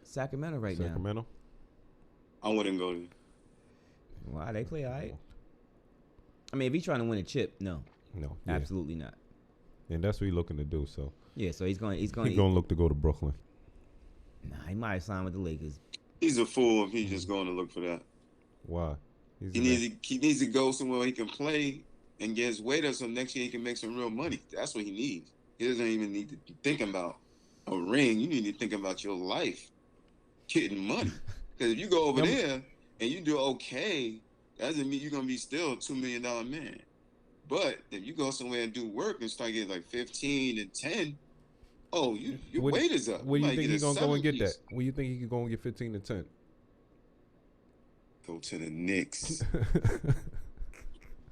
Sacramento now. Sacramento? I wouldn't go there. Why? They play all right. I mean, if he's trying to win a chip, no. Absolutely not. And that's what he's looking to do. So yeah, so he's going to look to go to Brooklyn. Nah, he might sign with the Lakers. He's a fool if he's just going to look for that. Why? He needs to go somewhere he can play and get his weight up so next year he can make some real money. That's what he needs. He doesn't even need to be thinking about a ring. You need to think about your life, getting money. Because if you go over there and you do okay, that doesn't mean you're going to be still a $2 million man. But if you go somewhere and do work and start getting like 15 and 10, your weight is up. Where do you think he's going to go and get that? Where you think he can go and get 15 and 10? Go to the Knicks.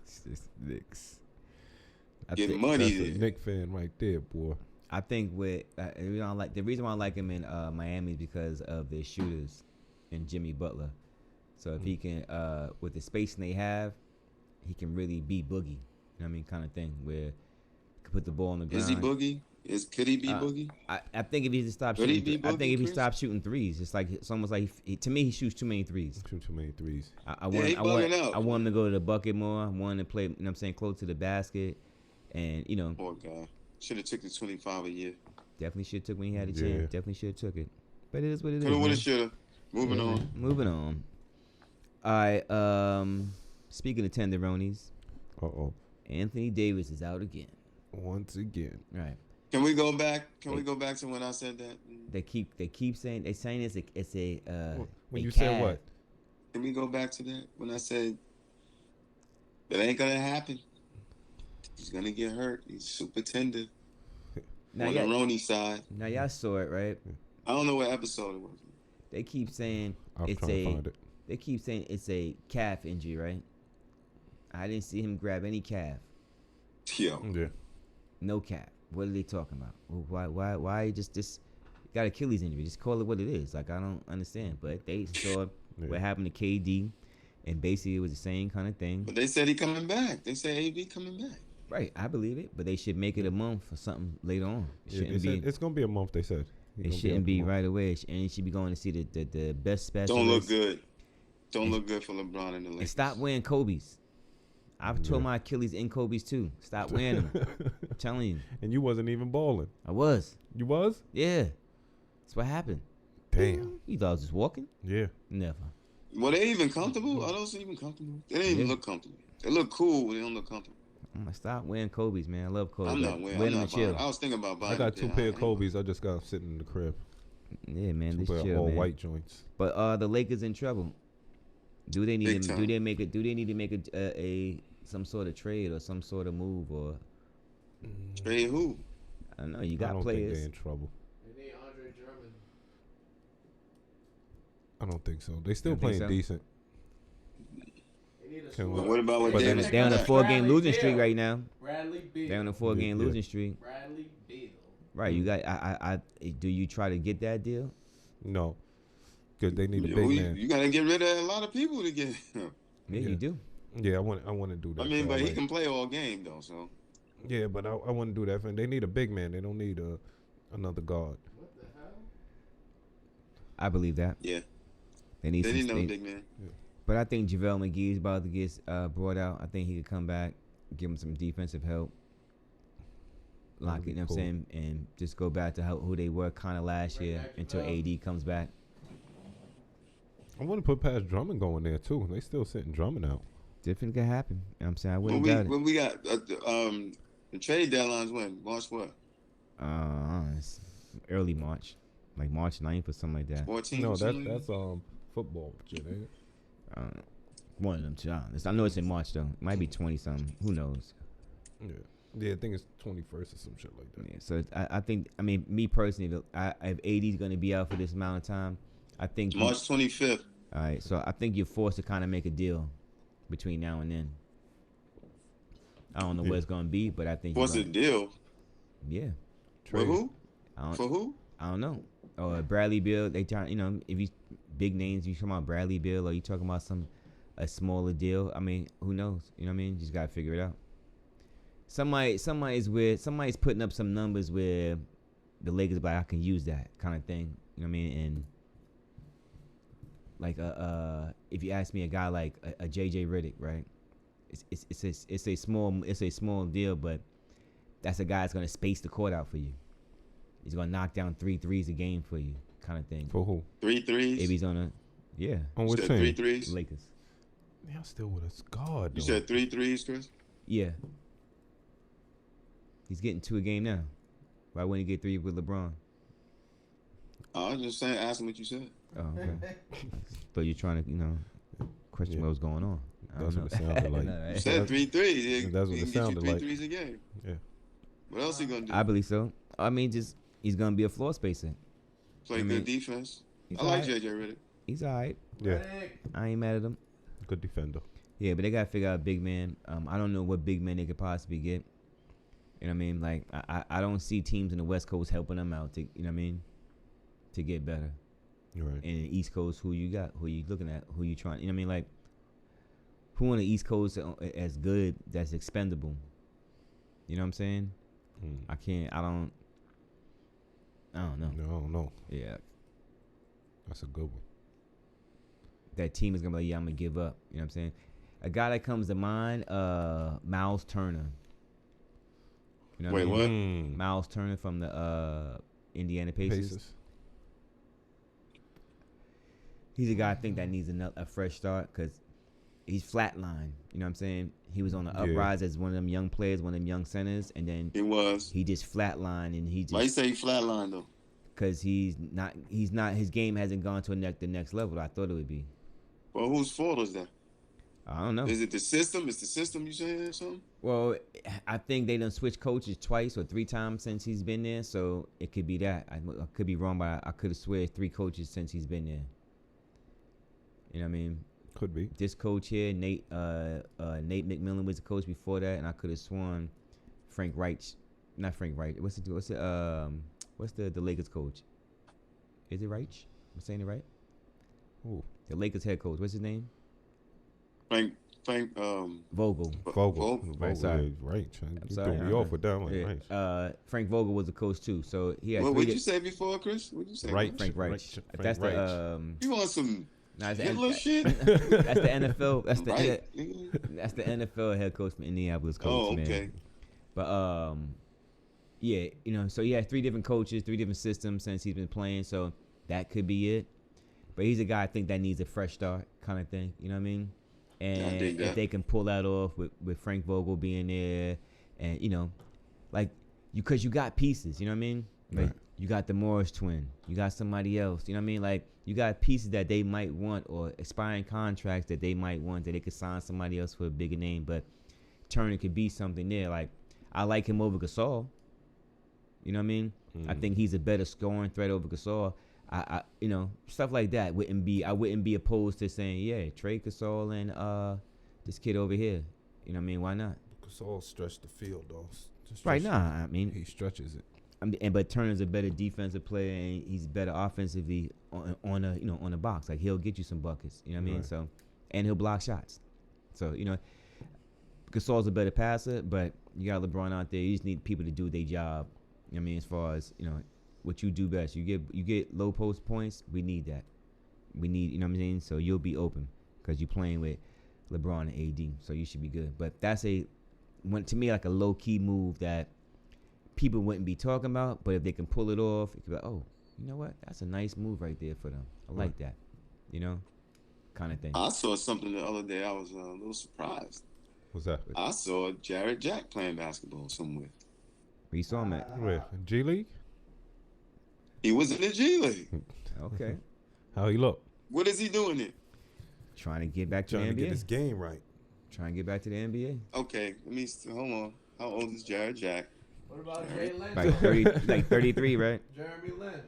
It's just Knicks. Get money there. That's a Knicks fan right there, boy. I think the reason why I like him in Miami is because of their shooters and Jimmy Butler. So if he can, with the spacing they have, he can really beat Boogie. You know what I mean? Kind of thing where Could put the ball on the ground. Is he Boogie? Could he be Boogie? I think if he just stopped shooting, I think if he stopped shooting threes, it's almost like to me he shoots too many threes. Shoot too many threes. I want him to go to the bucket more. I want him to play, you know what I'm saying, close to the basket, and you know. Poor guy. Should have took the 25 a year. Definitely should have took when he had a chance. Definitely should have took it. But it is what it is. Coulda, woulda, shoulda. Moving on. Moving on. All right. Speaking of tenderonis. Anthony Davis is out again. Once again. Right. Can we go back? Can we go back to when I said that? They keep saying it's a when you calf. said what? Can we go back to that when I said that ain't gonna happen? He's gonna get hurt. He's super tender. Now, on the Roney side. Now y'all saw it, right? I don't know what episode it was. They keep saying They keep saying it's a calf injury, right? I didn't see him grab any calf. Yo. Yeah. No calf. What are they talking about? Why just got Achilles injury? Just call it what it is. Like, I don't understand. But they saw what happened to KD, and basically it was the same kind of thing. But they said he coming back. They said AD coming back. Right, I believe it. But they should make it a month or something later on. It's gonna be a month. They said it shouldn't be right away, and he should be going to see the best specialist. Don't look good. Don't look good for LeBron and the Lakers. And stop wearing Kobe's. I've tore my Achilles in Kobe's too. Stop wearing them. I'm telling you. And you wasn't even balling. I was. You was? Yeah. That's what happened. Damn. You thought I was just walking? Yeah. Never. Were they even comfortable? I don't see even comfortable. They didn't even look comfortable. They look cool, but they don't look comfortable. I'm gonna stop wearing Kobe's, man. I love Kobe. I'm not wearing them. I was thinking about buying. I got two pair of Kobe's. I just got sitting in the crib. Yeah, man. This chill, all man. white joints. But the Lakers in trouble. Do they need to? Do they need to make a some sort of trade or some sort of move or trade who? I don't know. You got I don't players. think they're in trouble. They need Andre Drummond. I don't think so. They still playing decent. What about what Davis? They're on a 4-game losing streak right now. Bradley Beal. They're on a 4-game losing streak. Bradley Beal. Right. You got. I. Do you try to get that deal? No. Because they need a big man. You gotta get rid of a lot of people to get him. Yeah, you do. Yeah, I want to do that. I mean, but he can play all game though, so. Yeah, but I want to do that for him. They need a big man. They don't need another guard. What the hell? I believe that. Yeah. They need no big man. Yeah. But I think JaVale McGee is about to get brought out. I think he could come back, give him some defensive help. Lock it, you know what I'm saying? And just go back to who they were kind of last year until AD comes back. I want to put past Drummond going there, too. They still sitting Drummond out. Different can happen. You know what I'm saying? I wouldn't doubt it. When we got the trade deadlines when? March what? It's early March. Like March 9th or something like that. 14th? No, that's football shit, ain't it? One of them two. I know it's in March, though. It might be 20-something. Who knows? Yeah, I think it's 21st or some shit like that. Yeah, so I think, I mean, me personally, if AD's going to be out for this amount of time, I think March 25th. All right, so I think you're forced to kind of make a deal between now and then. I don't know what it's going to be, but I think what's the deal? Yeah. For who? For who? I don't know. Or Bradley Beal. They try, you know, if you big names, you talking about Bradley Beal, or you talking about a smaller deal. I mean, who knows? You know what I mean? You just gotta figure it out. Somebody's putting up some numbers where the Lakers like, I can use that kind of thing. You know what I mean? And like if you ask me, a guy like a JJ Redick, right? It's a small deal, but that's a guy that's gonna space the court out for you. He's gonna knock down 3 threes a game for you, kind of thing. For who? 3 threes. If he's on On which team? 3 threes. Lakers. Yeah, still with a guard. You said 3 threes, Chris? Yeah. He's getting 2 a game now. Why wouldn't he get 3 with LeBron? I was just saying, asking what you said. Oh, okay. So you're trying to, question what was going on. That's what it sounded like. You said 3 threes. That's what it sounded like. He can get you 3 threes a game. Yeah. What else he gonna do? I believe so. I mean, he's gonna be a floor spacer. Play good defense. I like JJ Redick. He's all right. Yeah. I ain't mad at him. Good defender. Yeah, but they gotta figure out a big man. I don't know what big man they could possibly get. You know what I mean? Like I don't see teams in the West Coast helping them out to, you know what I mean, to get better. Right. And in the East Coast, who you got? Who you looking at? Who you trying? You know what I mean? Like, who on the East Coast as good that's expendable? You know what I'm saying? I can't. I don't know. No, I don't know. Yeah, That's a good one. that team is gonna be like, yeah, I'm gonna give up. You know what I'm saying? A guy that comes to mind, Miles Turner. You know Wait, what? I mean? what? Miles Turner from the Indiana Pacers. He's a guy I think that needs a fresh start because he's flatlined. You know what I'm saying? He was on the uprise as one of them young players, one of them young centers, and then he just flatlined and he just. Why you say he flatlined though? Because he's not. His game hasn't gone to the next level. I thought it would be. Well, whose fault is that? I don't know. Is it the system? Is the system you saying or something? Well, I think they done switched coaches twice or 3 times since he's been there, so it could be that. I could be wrong, but I could have swear 3 coaches since he's been there. You know what I mean? Could be. This coach here, Nate McMillan was the coach before that, and I could have sworn Frank Reich, not Frank Reich. What's the Lakers coach? Is it Reich? I'm saying it right? Ooh. The Lakers head coach. What's his name? Frank Vogel. Right, sorry. Right. You threw me off with that one. Yeah. Right. Frank Vogel was the coach too. So he had. What did you say before, Chris? What did you say? Right. Frank Reich. That's the You want some Hitler shit? That's the NFL. That's the Right. that's the NFL head coach from Indianapolis coach. Oh, okay. Man. But yeah, you know, so he had 3 different coaches, 3 different systems since he's been playing. So that could be it. But he's a guy I think that needs a fresh start, kind of thing. You know what I mean? And if they can pull that off with Frank Vogel being there, and you know, like because you got pieces, you know what I mean? Like you got the Morris twin, you got somebody else, you know what I mean? Like you got pieces that they might want or expiring contracts that they might want that they could sign somebody else for a bigger name. But Turner could be something there. Like I like him over Gasol. You know what I mean? I think he's a better scoring threat over Gasol. I you know, stuff like that I wouldn't be opposed to saying, yeah, trade Gasol and this kid over here. You know what I mean? Why not? Gasol stretched the field though. Right now, I mean he stretches it. But Turner's a better defensive player and he's better offensively on the box. Like he'll get you some buckets. You know what I mean? So and he'll block shots. So, you know, Gasol's a better passer, but you got LeBron out there. You just need people to do their job. You know what I mean? As far as, you know, what you do best. You get low post points. We need that. We need, you know what I'm saying? So you'll be open because you're playing with LeBron and AD. So you should be good. But that's to me like a low key move that people wouldn't be talking about. But if they can pull it off, it could be like, oh, you know what? That's a nice move right there for them. I like that. You know, kind of thing. I saw something the other day. I was a little surprised. What's that? I saw Jared Jack playing basketball somewhere. Where you saw him at? Where? G League? He was in the G League. Okay. How he look? What is he doing there? Trying to get back to the NBA. Trying to get his game right. Trying to get back to the NBA. Okay, hold on. How old is Jared Jack? What about Jay Lynn? Like 33, right? Jeremy Lin.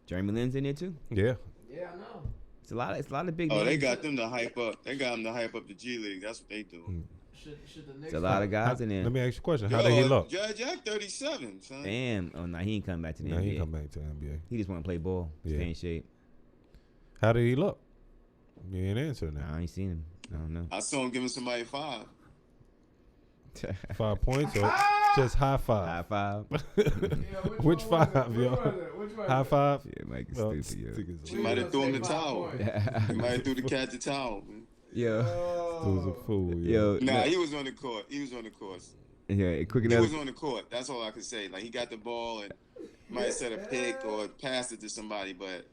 Jeremy Lin's in there too. Yeah. Yeah, I know. It's a lot of big. Oh, names. they got them to hype up. They got him to hype up the G League. That's what they do. Should the Knicks? It's a lot of guys in there. Let me ask you a question. How did he look? Jared Jack 37, son. Damn. Oh no, he ain't coming back to the No, NBA. he ain't come back to the NBA. He just want to play ball, stay in shape. How did he look? You ain't answering that. I ain't seen him. I don't know. I saw him giving somebody 5. 5 points or just high five? High five. Which five, yo? High five? Yeah, Mike is stupid, yo. He might have threw him the towel. He might have threw the cat the towel, man. Yo. Dude's a fool, yo. Nah, he was on the court. He was on the court. Yeah, quick He enough. was on the court. That's all I could say. Like, he got the ball and might have set a pick or passed it to somebody, but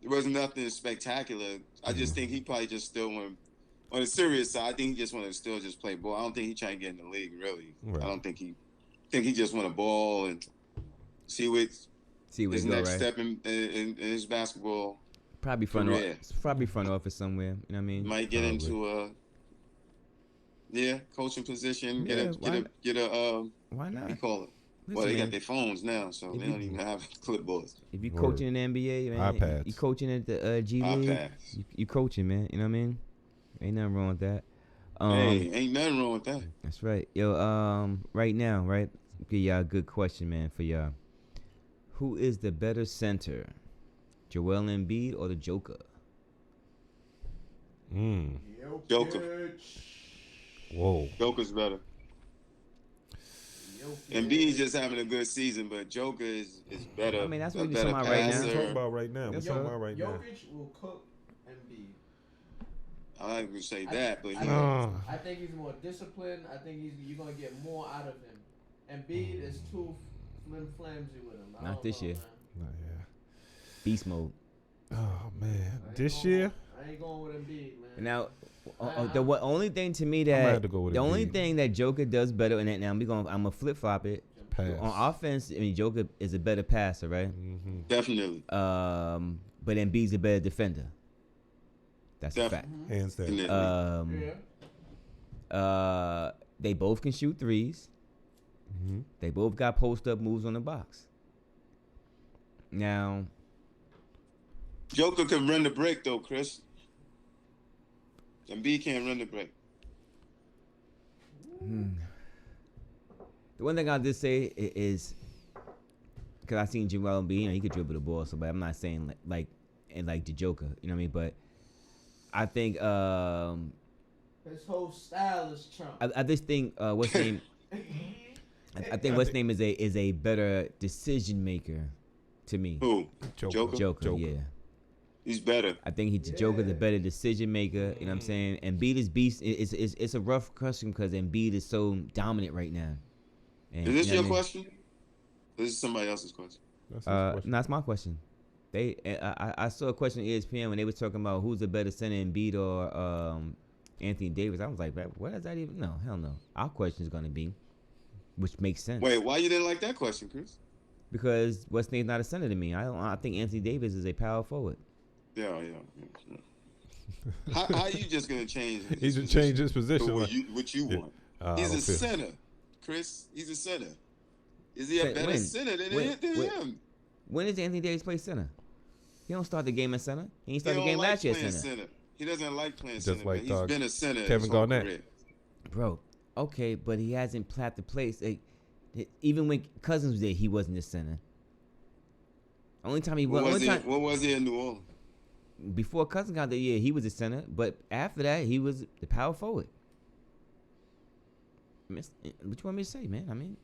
there was nothing spectacular. I just think he probably just still want to, on the serious side, I think he just want to still just play ball. I don't think he trying to get in the league, really. Right. I don't think he just want to ball and see what his next step in his basketball. Probably front office somewhere. You know what I mean? Might get into a coaching position. Get a why what do not? you call it? Listen, Well, they man, got their phones now, so they don't even have clipboards. if you coaching in the NBA, man, iPads. you coaching at the G League, iPads. you coaching, man. You know what I mean? Ain't nothing wrong with that. Hey, ain't nothing wrong with that. That's right. Yo, right now, right? Give y'all a good question, man, for y'all. Who is the better center? Joel Embiid or the Joker? Joker. Whoa. Joker's better. Embiid's just having a good season, but Joker is better. I mean, that's a what we're better talking about right now. passer. We're talking about right now. We're Jokic talking about right now. Jokic will cook Embiid. I like to say that, but I think he's more disciplined. I think you're gonna get more out of him. Embiid is too flimsy with him. Not this year. Not yet. Beast mode. Oh man, this year. I ain't going with Embiid, man. Now, the only thing to me I'm gonna that have to go with the only Embiid. thing that Joker does better, and now I'm gonna flip flop it. Pass. On offense, I mean Joker is a better passer, right? Mm-hmm. definitely. But Embiid's a better defender. That's a fact. Hands down. Yeah. They both can shoot threes. Mm-hmm. They both got post up moves on the box. Now, Joker can run the break though, Chris. Embiid can't run the break. the one thing I'll just say is, because I seen Joel Embiid, he could dribble the ball, so but I'm not saying like the Joker, you know what I mean? But I think his whole style is Trump. I just think what's his name? I think what's his name is a better decision maker to me. Who? Joker, yeah. He's better. I think Joker's a better decision maker. You know what I'm saying? Embiid is beast. It's a rough question because Embiid is so dominant right now. And, Is this you know your what I mean? question? This is somebody else's question. That's his question. No, that's my question. I saw a question on ESPN when they were talking about who's a better center, Embiid or Anthony Davis. I was like, what does that even? No, hell no. Our question is gonna be, which makes sense. Wait, why you didn't like that question, Chris? Because what's name's not a center to me. I think Anthony Davis is a power forward. Yeah. How you just gonna change? He's gonna change his position. What you want? He's a center, Chris. He's a center. Is he a better center than him? When does Anthony Davis play center? He don't start the game at center. He ain't start the He game don't like last year at playing center. He doesn't like playing Just center. like, He's been a center. Kevin his whole Garnett. career. Bro, okay, but he hasn't plapped the place. Even when Cousins was there, he wasn't the center. Only time he was. What was he in New Orleans? Before Cousins got there, yeah, he was a center. But after that, he was the power forward. What you want me to say, man? I mean,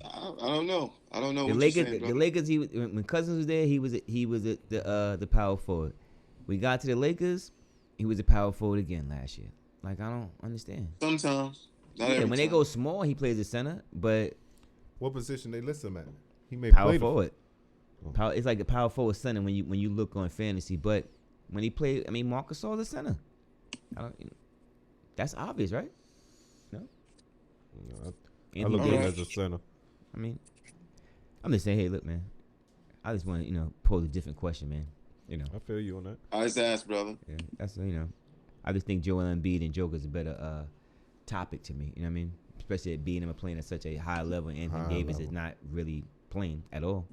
I don't know. I don't know. the what Lakers, you're saying, the Lakers. When Cousins was there, he was the power forward. We got to the Lakers, he was the power forward again last year. Like, I don't understand. Sometimes. Not Yeah, every when they time. go small, he plays the center, but What position they list him at? He may power play forward. It's like the power forward center when you look on fantasy. But when he played, I mean, Marcus Gasol the center. That's obvious, right? No. I look at him as a center. I mean, I'm just saying, hey, look, man. I just want to, pose a different question, man. I feel you on that. I just asked, brother. Yeah, that's I just think Joel Embiid and Joker's a better topic to me. You know what I mean? Especially at being him playing at such a high level. Anthony Davis is not really playing at all,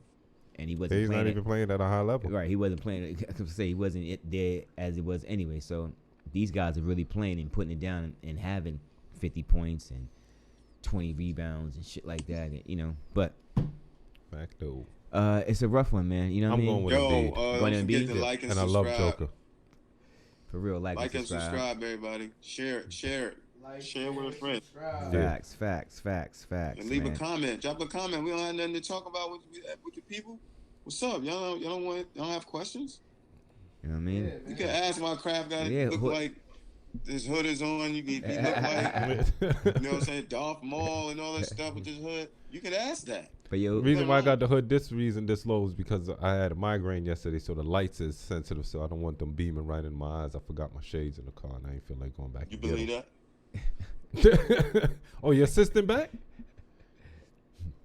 and he wasn't. He's not even playing at a high level. Right, he wasn't playing. I could say he wasn't there as it was anyway. So these guys are really playing and putting it down and having 50 points and 20 rebounds and shit like that. But Facto. it's a rough one, man. You know what I mean? I'm going with Embiid. Don't forget to like and And I subscribe. love Joker. For real, like and subscribe, everybody. Share it. Share with a friend. Facts. And leave man. a comment. Drop a comment. We don't have nothing to talk about with the people. What's up? Y'all don't have questions? You know what I mean? You can ask my craft guy look like this hood is on. You can look like you know what I'm saying, Darth Maul and all that stuff with this hood. You can ask that. But The reason why I got the hood this low is because I had a migraine yesterday, so the lights is sensitive, so I don't want them beaming right in my eyes. I forgot my shades in the car, and I ain't feel like going back. You believe that? Oh, your assistant back?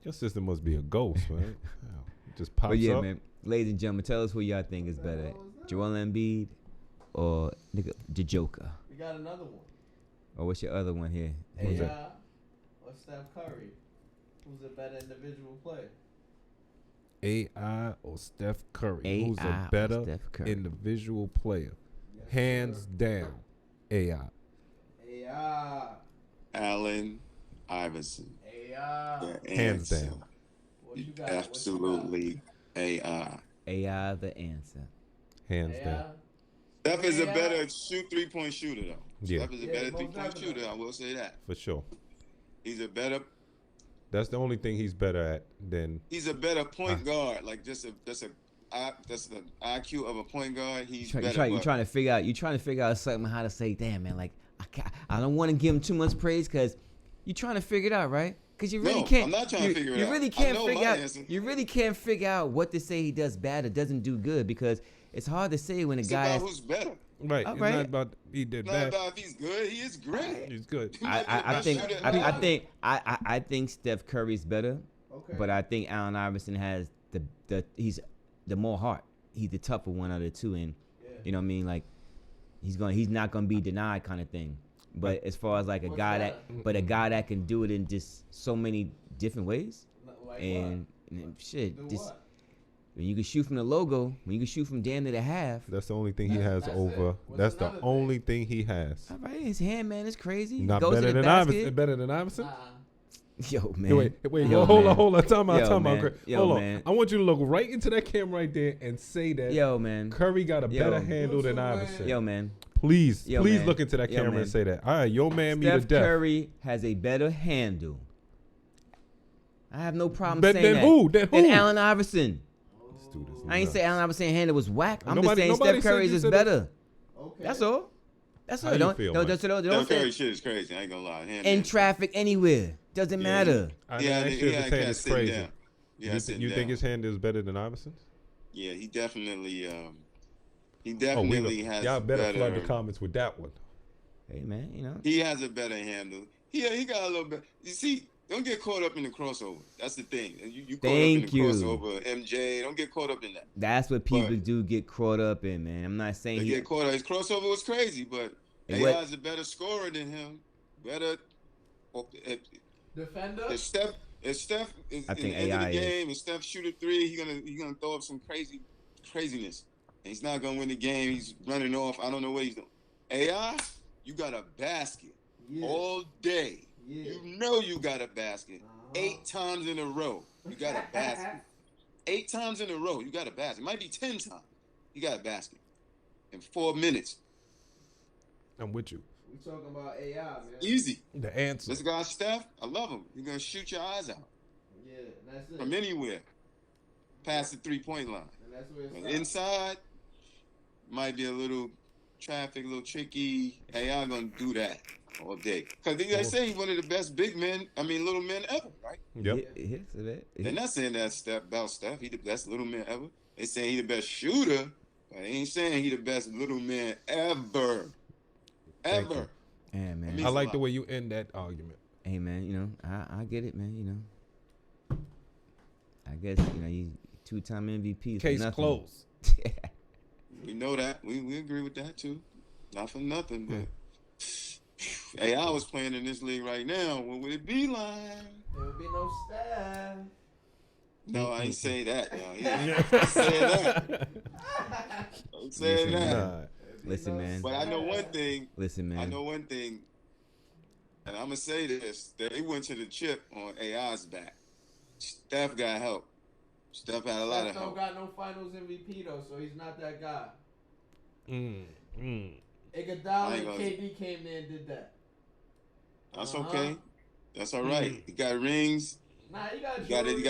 Your assistant must be a ghost, man. Just pops But yeah, up. man. Ladies and gentlemen, tell us who y'all think is better, Joel Embiid or the Joker. We got another one. Or what's your other one here? AI or Steph Curry. Who's a better individual player? AI or Steph Curry? AI Who's a or better Steph Curry? individual player? Hands down, AI. AI. Allen Iverson. AI. The Hands answer. down. What you got? Absolutely AI. AI the answer. Hands down. Steph is a better 3-point shooter, though. Yeah. Steph is a better 3-point shooter. I will say that. For sure. He's a better That's the only thing he's better at than. He's a better point guard. Like that's the IQ of a point guard. He's better. You're trying to figure out something how to say, damn man, like I don't want to give him too much praise because you're trying to figure it out, right? Because you really can't. I'm not trying to figure it out. You really can't figure out. You really can't figure out what to say he does bad or doesn't do good because it's hard to say when a guy. It's about who's better. Right. It's not about he did bad. It's not about if he's good. He is great. He's good. I think Steph Curry's better, but I think Allen Iverson has he's the more heart. He's the tougher one of the two, and you know what I mean. Like he's not gonna be denied kind of thing. But as far as like a guy that can do it in just so many different ways, and shit, just. When you can shoot from the logo, when you can shoot from damn near the half. That's the only thing he has over. That's the only thing he has. All right, his hand, man, is crazy. Not better than Iverson. Better than Iverson? Yo, man. Wait. Hold on. Time out. Hold on. Man. I want you to look right into that camera right there and say that. Yo, man. Curry got a better handle than Iverson. Yo, man. Please look into that camera and say that. All right, your man me to death. Steph Curry has a better handle. I have no problem saying that. Than who? Allen Iverson. I ain't say Allen Iverson handle was whack. I'm just saying Steph Curry's is better. Okay. That's all. How don't Steph Curry shit is crazy. I ain't gonna lie. In traffic anywhere. Doesn't matter. He can't sit down. You think his hand is better than Iverson's? Yeah, he definitely has y'all better flood the comments with that one. Hey man, you know. He has a better handle. He got a little bit. You see, don't get caught up in the crossover. That's the thing. You caught up in the crossover. MJ, don't get caught up in that. That's what people do get caught up in, man. I'm not saying get caught up. His crossover was crazy, but AI is a better scorer than him. Better defender. If Steph is in the end of the game and Steph shoot a three, he's gonna throw up some craziness. And he's not gonna win the game. He's running off. I don't know what he's doing. AI, you got a basket all day. Yeah. You know you got a basket. 8 times in a row, you got a basket. 8 times in a row, you got a basket. It might be 10 times. You got a basket in 4 minutes. I'm with you. We talking about AI, man. Easy. The answer. This guy Steph, I love him. He's gonna shoot your eyes out. Yeah, that's it. From anywhere, past the 3-point line. And that's where it's inside might be a little traffic, a little tricky. AI gonna do that all day. Because they say he's one of the best little men ever, right? Yep. They're not saying that about Steph. He the best little man ever. They saying he the best shooter, but they ain't saying he the best little man ever. Ever. Yeah, man. I like the way you end that argument. Hey, man, you know, I get it, man, you know. I guess, you know, you 2-time MVP. Case closed. We know that. We agree with that, too. Not for nothing, but... Hey, I was playing in this league right now. What would it be like? There would be no Steph. No, I ain't say that, y'all. I said that. I'm saying that. Listen, man. But I know one thing. Listen, man. I know one thing. And I'm going to say this. They went to the chip on AI's back. Steph got help. Steph had a lot of help. Steph don't got no finals MVP, though, so he's not that guy. Iguodala and KD came there and did that. That's okay. That's all right. He got rings. Nah, he got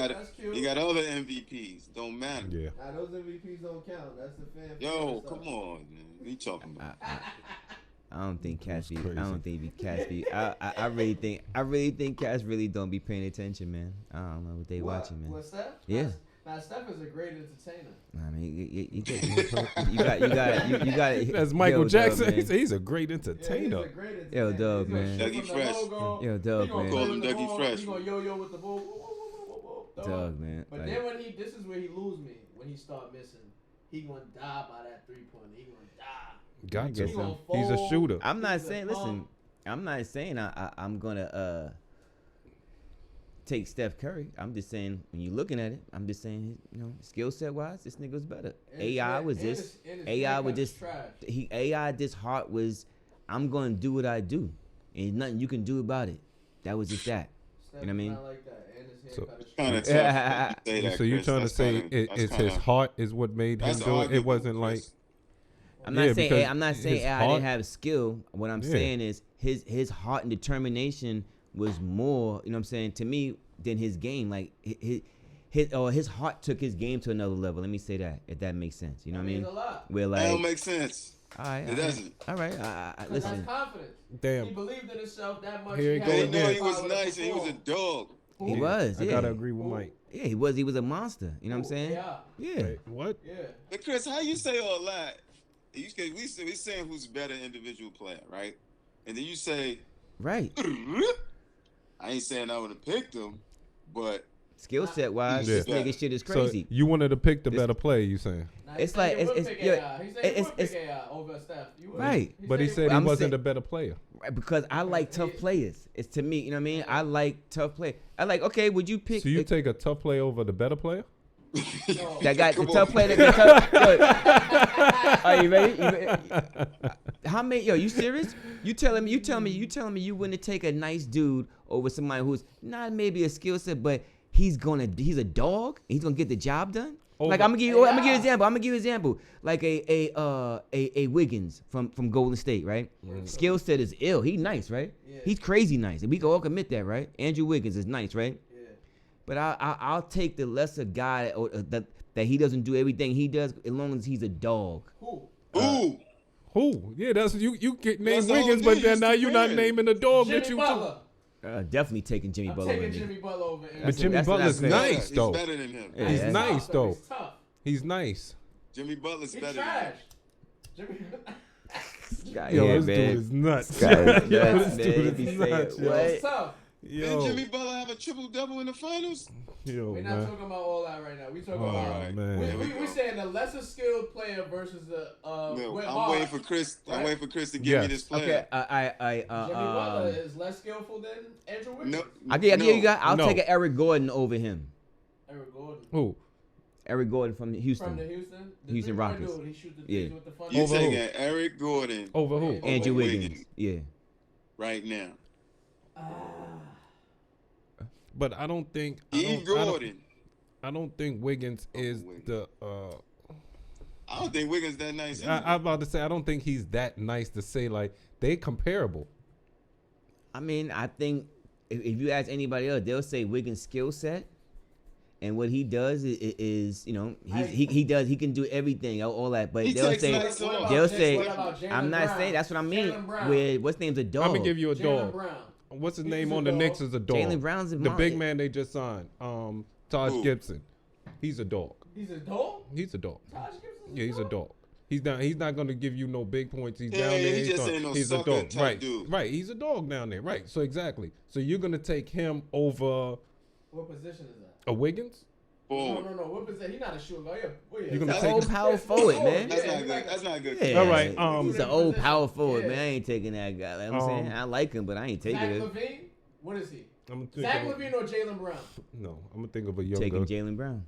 that's cute. He got other MVPs. Don't matter. Yeah. Nah, those MVPs don't count. That's the fan. Yo, come on, man. What are you talking about? I don't think Cash be. I don't think Cash be. I really think Cash really don't be paying attention, man. I don't know what they watching, man. What, Steph? Yeah. Now Steph is a great entertainer. I mean, you got it. That's Michael Jackson. Dub, he's a great entertainer. Yeah, he's a great entertainer. Yo, Dub, man. Dougie Fresh. Yo, Dub, man. Call him Dougie Fresh. He gonna yo-yo with the ball. Dub, man. But then this is where he lose me. When he start missing, he gonna die by that 3-pointer. He gonna die. Got to. He's a shooter. I'm not saying. Listen, I'm not saying I'm gonna take Steph Curry. I'm just saying when you're looking at it, I'm just saying, you know, skill set wise, this nigga was better. AI was this heart was, I'm gonna do what I do, and nothing you can do about it. That was just that. Steph, you know what I mean? like that. So you're trying to say it's his heart is what made him do it? It wasn't like. I'm not saying AI didn't have skill. What I'm saying is his heart and determination was more, you know what I'm saying? To me, than his game. Like his heart took his game to another level. Let me say that, if that makes sense. You know what I mean? A lot. Where like That don't make sense. all right, It doesn't. All right, listen. That's confidence. Damn. He believed in himself that much. Here he you had go He the know again. he was power to nice and he was a perform. dog. He was. I Yeah. gotta agree with Mike. Yeah, he was. He was a monster. You know what I'm saying? Yeah. Yeah. Wait, what? Yeah. But Chris, how you say all that? We saying who's better individual player, right? And then you say, Right. I ain't saying I would have picked him, but Skill set wise, Yeah. this nigga shit is crazy. So you wanted to pick the This- better player, you saying? Now, It's he said like- he would it's- pick yeah, AI. He said he it's- would pick it's- AI over Steph. You would. Right. But he said he I'm wasn't saying- the better player. Right, because I like tough players. It's to me, you know what I mean? I like tough players. I like, okay, would you pick So you take a tough player over the better player? No. that got the Come tough on. player that get tough? Are you ready? How many? Yo, you serious? You telling me you wouldn't take a nice dude over somebody who's not maybe a skill set, but he's a dog. He's gonna get the job done. Like I'm gonna give you an example. Like a Wiggins from Golden State, right? Skill set is ill. He's nice, right? Yeah. He's crazy nice, and we can all commit that, right? Andrew Wiggins is nice, right? Yeah. But I'll take the lesser guy that he doesn't do everything he does as long as he's a dog. Who? ooh, Who? Yeah, that's you get That's named the whole Wiggins, thing. but then He's now you're not comparing. naming the dog that Jimmy you Butler. Definitely taking Jimmy I'm Butler. taking over me. Jimmy Butler over. him. But Jimmy that's what Butler's I said. nice he's though. better than him. Yeah. He's That's nice tough, though. He's tough. He's nice. Jimmy Butler's He's better than trash. him. Jimmy. God, Yo, yeah, this man. dude is nuts. God, Yo, nuts, this man. dude He is say nuts. it. Yo. What? He's tough. Didn't Yo, Jimmy Butler have a triple-double in the finals? yo, We're not man. talking about all that right now. We talking Oh, about man. we're saying the lesser skilled player versus the No, went I'm hard. waiting for Chris. I'm Right? waiting for Chris to give me Yes. this player. Okay, Jimmy Butler is less skillful than Andrew Wiggins. No, I give you guys. I'll No. take an Eric Gordon over him. Eric Gordon. Who? Eric Gordon from Houston. From the Houston Houston three-point Rockets. dude, he shoot the Yeah. threes with the fun. You Over taking who? Eric Gordon Over who? Andrew Andrew Wiggins. Wiggins. Yeah. right now. But I don't think. Eve Gordon. I don't think Wiggins is Wiggins. the. I don't think Wiggins that nice. I'm about to say I don't think he's that nice to say like they comparable. I mean, I think if you ask anybody else, they'll say Wiggins' skill set and what he does is you know, he can do everything, all that. But He they'll takes say nice off. they'll say What about Jaylen I'm not Brown? saying that's what I mean. Jaylen Brown. With what's name's a dog. I'm gonna give you a Jaylen dog. Brown. What's his He's name a on the dog. Knicks is a dog. Jaylen Brown's a the mon- big man they just signed. Taj Who? Gibson. He's a dog. He's a dog. He's a dog. Taj Gibson's Yeah, he's a dog. He's not gonna give you no big points. He's Yeah, down there. he just on- ain't no he's a sucker dog. type Right. dude. Right. He's a dog down there. Right. So exactly. So you're gonna take him over What position is that? a Wiggins? Forward. No. What position? He's not a shooting guard. You're gonna That's take old him- power forward, man. That's Yeah, not good. That's not good. Yeah. All right, he's an old power forward, Yeah. man. I ain't taking that guy. Like I'm saying, I like him, but I ain't taking Zach it. Levine. What is he? I'm gonna think Zach of a- Levine or Jaylen Brown? No, I'm gonna think of a younger. Taking Jaylen Brown.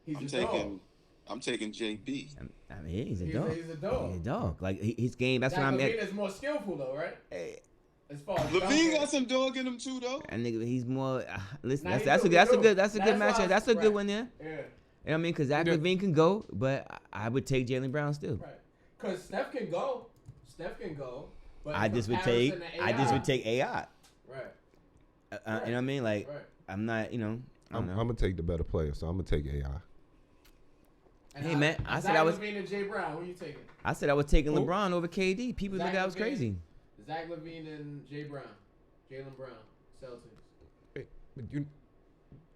He's I'm a taking. I'm taking JB. I mean, he's a He's dog. a- he's a dog. He's a dog. Like his game. That's Zach what I'm Levine at. is more skillful though, right? Hey, As far as Levine dunking. got some dog in him too, though. that nigga, he's more. Listen, Nah, that's he a do, that's he a do. good that's a good That's why matchup. I- That's a good right. one there. Yeah, You know what I mean? Because Zach Yeah. Levine can go, but I would take Jaylen Brown still. right. Cause Steph can go. But I in just would comparison take. to I just AI, would take AI. Right. You know what I mean? Like Right. I'm not. You know. I I'm don't know. gonna take the better player, so I'm gonna take AI. And Hey, man, I said Zach I was- Levine and Jay Brown. Who you taking? I said I was taking Who? LeBron over KD. People Zach think I was Levine. crazy. Zach Levine and Jay Brown. Jaylen Brown. Celtics. Hey, but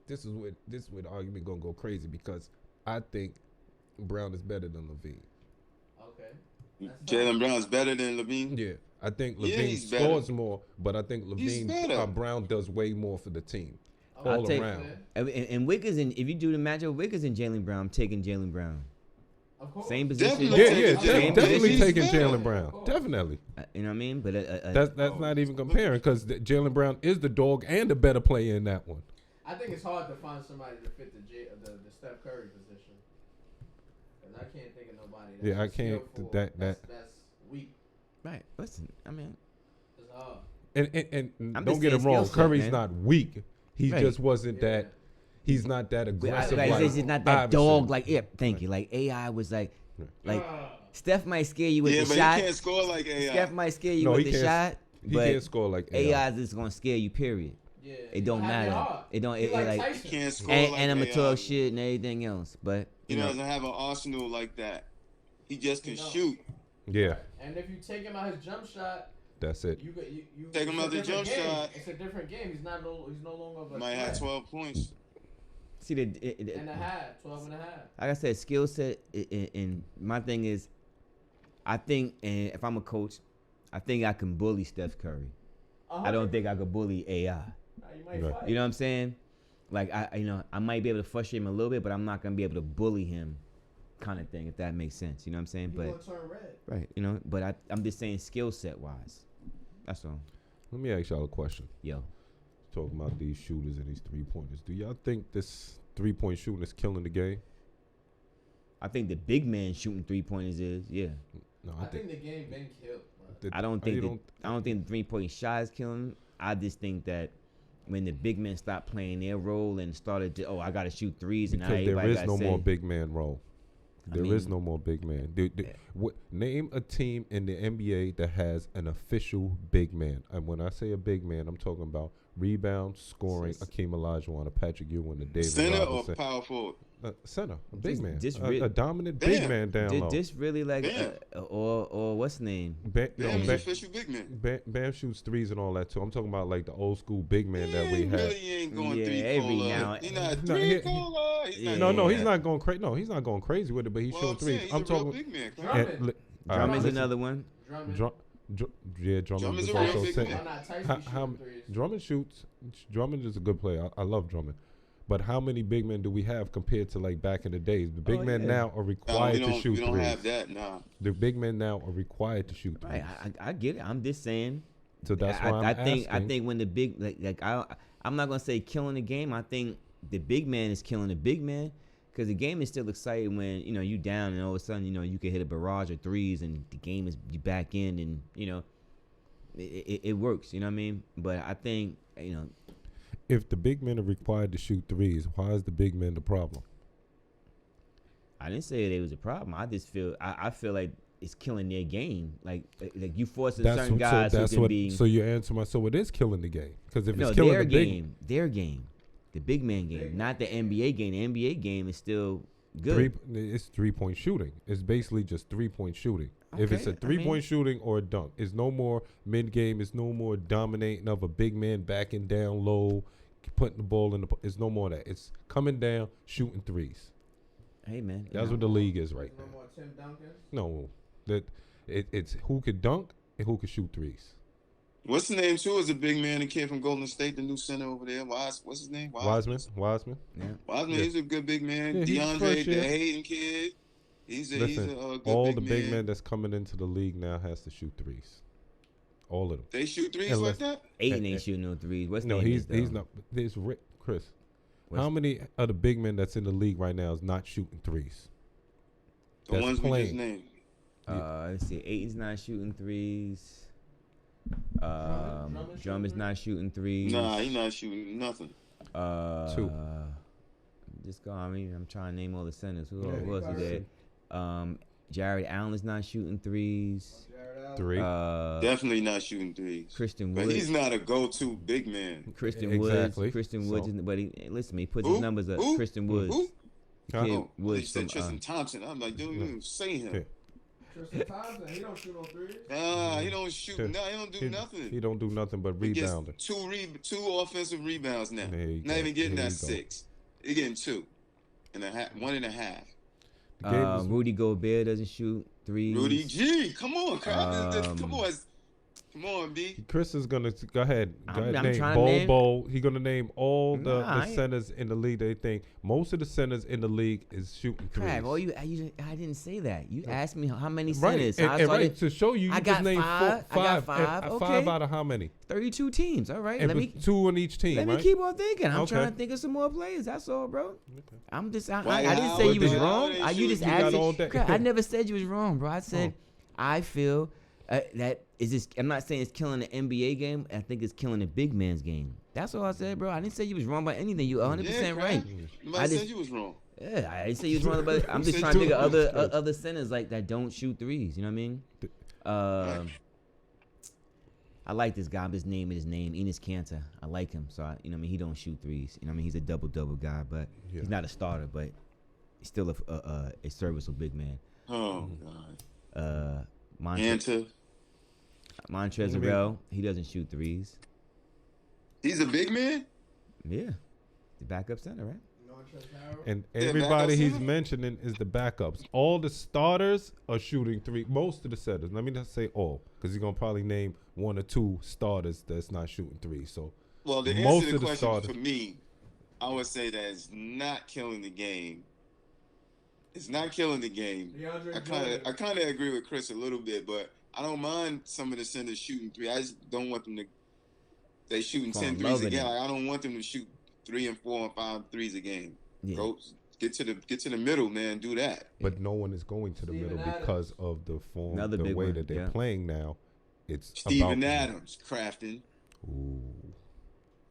this is where the argument gonna go crazy because I think Brown is better than Levine. Okay. That's Jaylen Brown's better than Levine. Yeah, I think Yeah, Levine he's better. scores more, but I think Levine better. Brown does way more for the team Okay. all I'll take- around. And Wiggins, and if you do the matchup, Wiggins and Jaylen Brown, I'm taking Jaylen Brown. Of course. Same position. Definitely Yeah, taking yeah, Jaylen definitely Brown. taking He's better. Jaylen Brown. Definitely. You know what I mean? But That's not even comparing because Jaylen Brown is the dog and the better player in that one. I think it's hard to find somebody to fit the Steph Curry position. Because I can't think of nobody. That's Yeah, I can't- skillful. that- That's weak. right. Listen, I mean, It's hard. And I'm don't just get it saying wrong, skill set, Curry's man. not weak. He Right. just wasn't Yeah. that. He's not that aggressive. like, like it's just not that Iverson. dog. Like, yeah, thank you. Like AI was like Steph might scare you with Yeah, the but shot. he can't score like AI. Steph might scare you No, with he the can't- shot, He but can't score like AI. AI is just gonna scare you. Period. Yeah. It don't matter. It don't. It like Tyson. Can't score and I'm like gonna talk shit and everything else, but he doesn't have an arsenal like that. He just can shoot. Yeah. And if you take him out his jump shot, that's it. You take him out the jump shot. It's a different game. He's no longer. Might have 12 points. See and a half, 12 and a half. Like I said, skill set. And my thing is, I think, and if I'm a coach, I think I can bully Steph Curry. I don't think I could bully AI. You might fight. You know what I'm saying? Like I might be able to frustrate him a little bit, but I'm not gonna be able to bully him, kind of thing. If that makes sense, you know what I'm saying? He but turn red. Right, you know. But I'm just saying skill set wise. That's all. Let me ask y'all a question. Yo. Talking about these shooters and these 3-pointers. Do y'all think this 3-point shooting is killing the game? I think the big man shooting 3-pointers is, yeah. No, I think the game been killed. I don't think the 3-point shot is killing. I just think that when the big men stopped playing their role and started to, I got to shoot threes, and because there is no more big man role. There is no more big man. Name a team in the NBA that has an official big man. And when I say a big man, I'm talking about rebound, scoring, Akeem Olajuwon, Patrick Ewing, and David Center Robinson. Or power forward? Center, a big man, a dominant big man down low. This really like, or what's his name? Bam's official big man. Bam shoots threes and all that too. I'm talking about like the old school big man that we had. Really ain't going every now. He's not three-cola. He's not going crazy. No, he's not going crazy with it, but he's shooting threes. I'm talking big man. Drummond's another one. Drummond's is a also real big man. Drummond shoots. Drummond is a good player. I love Drummond. But how many big men do we have compared to like back in the days? The big men now are required to shoot threes. We don't have that now. The big men now are required to shoot threes. Right, I get it. I'm just saying. So that's why I'm asking. I think when the big I'm not gonna say killing the game. I think the big man is killing the big man because the game is still exciting when you down and all of a sudden you can hit a barrage of threes and the game is you back in and it works. You know what I mean? But I think if the big men are required to shoot threes, why is the big man the problem? I didn't say it was a problem. I just feel I feel like it's killing their game. Like you forcing certain guys who can be. So you answer so it is killing the game because if it's killing their game, the big man game, not the NBA game. The NBA game is still good. It's 3-point shooting. It's basically just 3-point shooting. Okay, if it's a 3-point shooting or a dunk, it's no more mid game. It's no more dominating of a big man backing down low, putting the ball in the. It's no more of that. It's coming down, shooting threes. Hey man, that's what the league is right now. No more Tim Duncan. No, it's who could dunk and who could shoot threes. What's the name too? Is a big man, the kid from Golden State, the new center over there. What's his name? Wiseman. Yeah. Wiseman. He's a good big man. Yeah, DeAndre, the Hayden kid. He's a good all big the big man. men that's coming into the league now has to shoot threes. All of them. They shoot threes like that? Aiden ain't shooting no threes. He's not. There's Rick, Chris. How many of the big men that's in the league right now is not shooting threes? The ones we just named. Let's see. Aiden's not shooting threes. Drummond's not shooting threes. Nah, he's not shooting nothing. Two. Just go. I mean, I'm trying to name all the centers. Who else is there? Jared Allen's not shooting threes. Three. Definitely not shooting threes. Christian Woods. But he's not a go-to big man. Christian Woods. Christian Woods. But listen, he puts his numbers up. Christian Woods. Woods said Tristan Thompson. I'm like, don't even say him. Okay. Tristan Thompson, he don't shoot no threes. He don't shoot. No, he don't do nothing. He don't do nothing but rebounding. Two offensive rebounds now. Not even getting that 6. He's getting 2 and a half, 1.5. Rudy Gobert doesn't shoot threes. Rudy G, come on, come on, B. Chris is gonna go ahead. I'm name Bowl. He's gonna name all the centers in the league. They think most of the centers in the league is shooting threes. I didn't say that. You asked me how many centers. Right, to show you, I got just named five. I got 5. Okay. 5 out of how many? 32 teams. All right. Let me 2 on each team. Let me keep on thinking. I'm trying to think of some more players. That's all, bro. Okay. I'm just. I didn't say you was wrong. You just asked me. I never said you was wrong, bro. I said I feel. That is just. I'm not saying it's killing the NBA game. I think it's killing the big man's game. That's all I said, bro. I didn't say you was wrong by anything. You 100% right. I said you was wrong. Yeah, I didn't say you was wrong, but I'm just trying to think of other centers like that don't shoot threes. You know what I mean? I like this guy. I'm just naming his name, Enes Kanter. I like him. So, he don't shoot threes. He's a double-double guy, but he's not a starter, but he's still a serviceable big man. Oh, God. Montrezl Harrell, he doesn't shoot threes. He's a big man? Yeah. The backup center, right? And everybody he's mentioning is the backups. All the starters are shooting three. Most of the setters. Let me not say all, because he's gonna probably name one or two starters that's not shooting three. So, well, the answer to the question starters, for me, I would say that it's not killing the game. It's not killing the game. I kind of agree with Chris a little bit, but I don't mind some of the centers shooting three. I just don't want them to. They shooting 10 threes a game. Like, I don't want them to shoot 3 and 4 and 5 threes a game. Yeah. Go get to the middle, man. Do that. But no one is going to the middle because of the form, the way that they're playing now. It's Steven Adams crafting. Ooh,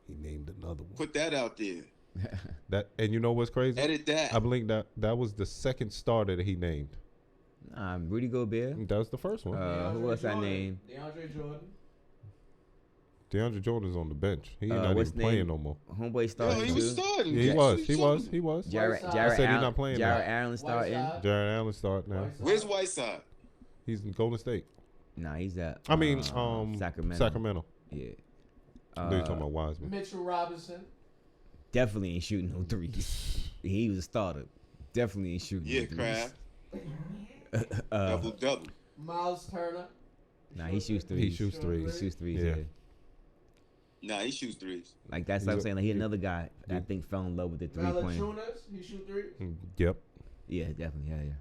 he named another one. Put that out there. And you know what's crazy? Edit that. I believe that was the second starter that he named. Rudy Gobert. That was the first one. Who else I named? Deandre Jordan. DeAndre Jordan's on the bench. He's not even playing no more. Homeboy starting. He was starting. Yeah, he was. Jared I said he's not playing now. Jared Allen starting. Jared Allen starting now. Where's Whiteside? He's in Golden State. Nah, he's at. Sacramento. Yeah. I know you're talking about Wiseman. Mitchell Robinson. Definitely ain't shooting no threes. He was a starter. Definitely ain't shooting no threes. Craft. Double. Miles Turner. Nah, he shoots threes. He shoots threes. Yeah. Nah, he shoots threes. Like that's what I'm saying. Like, he's another guy that I think fell in love with the 3-point. He shoot threes. Yep. Yeah, definitely. Yeah.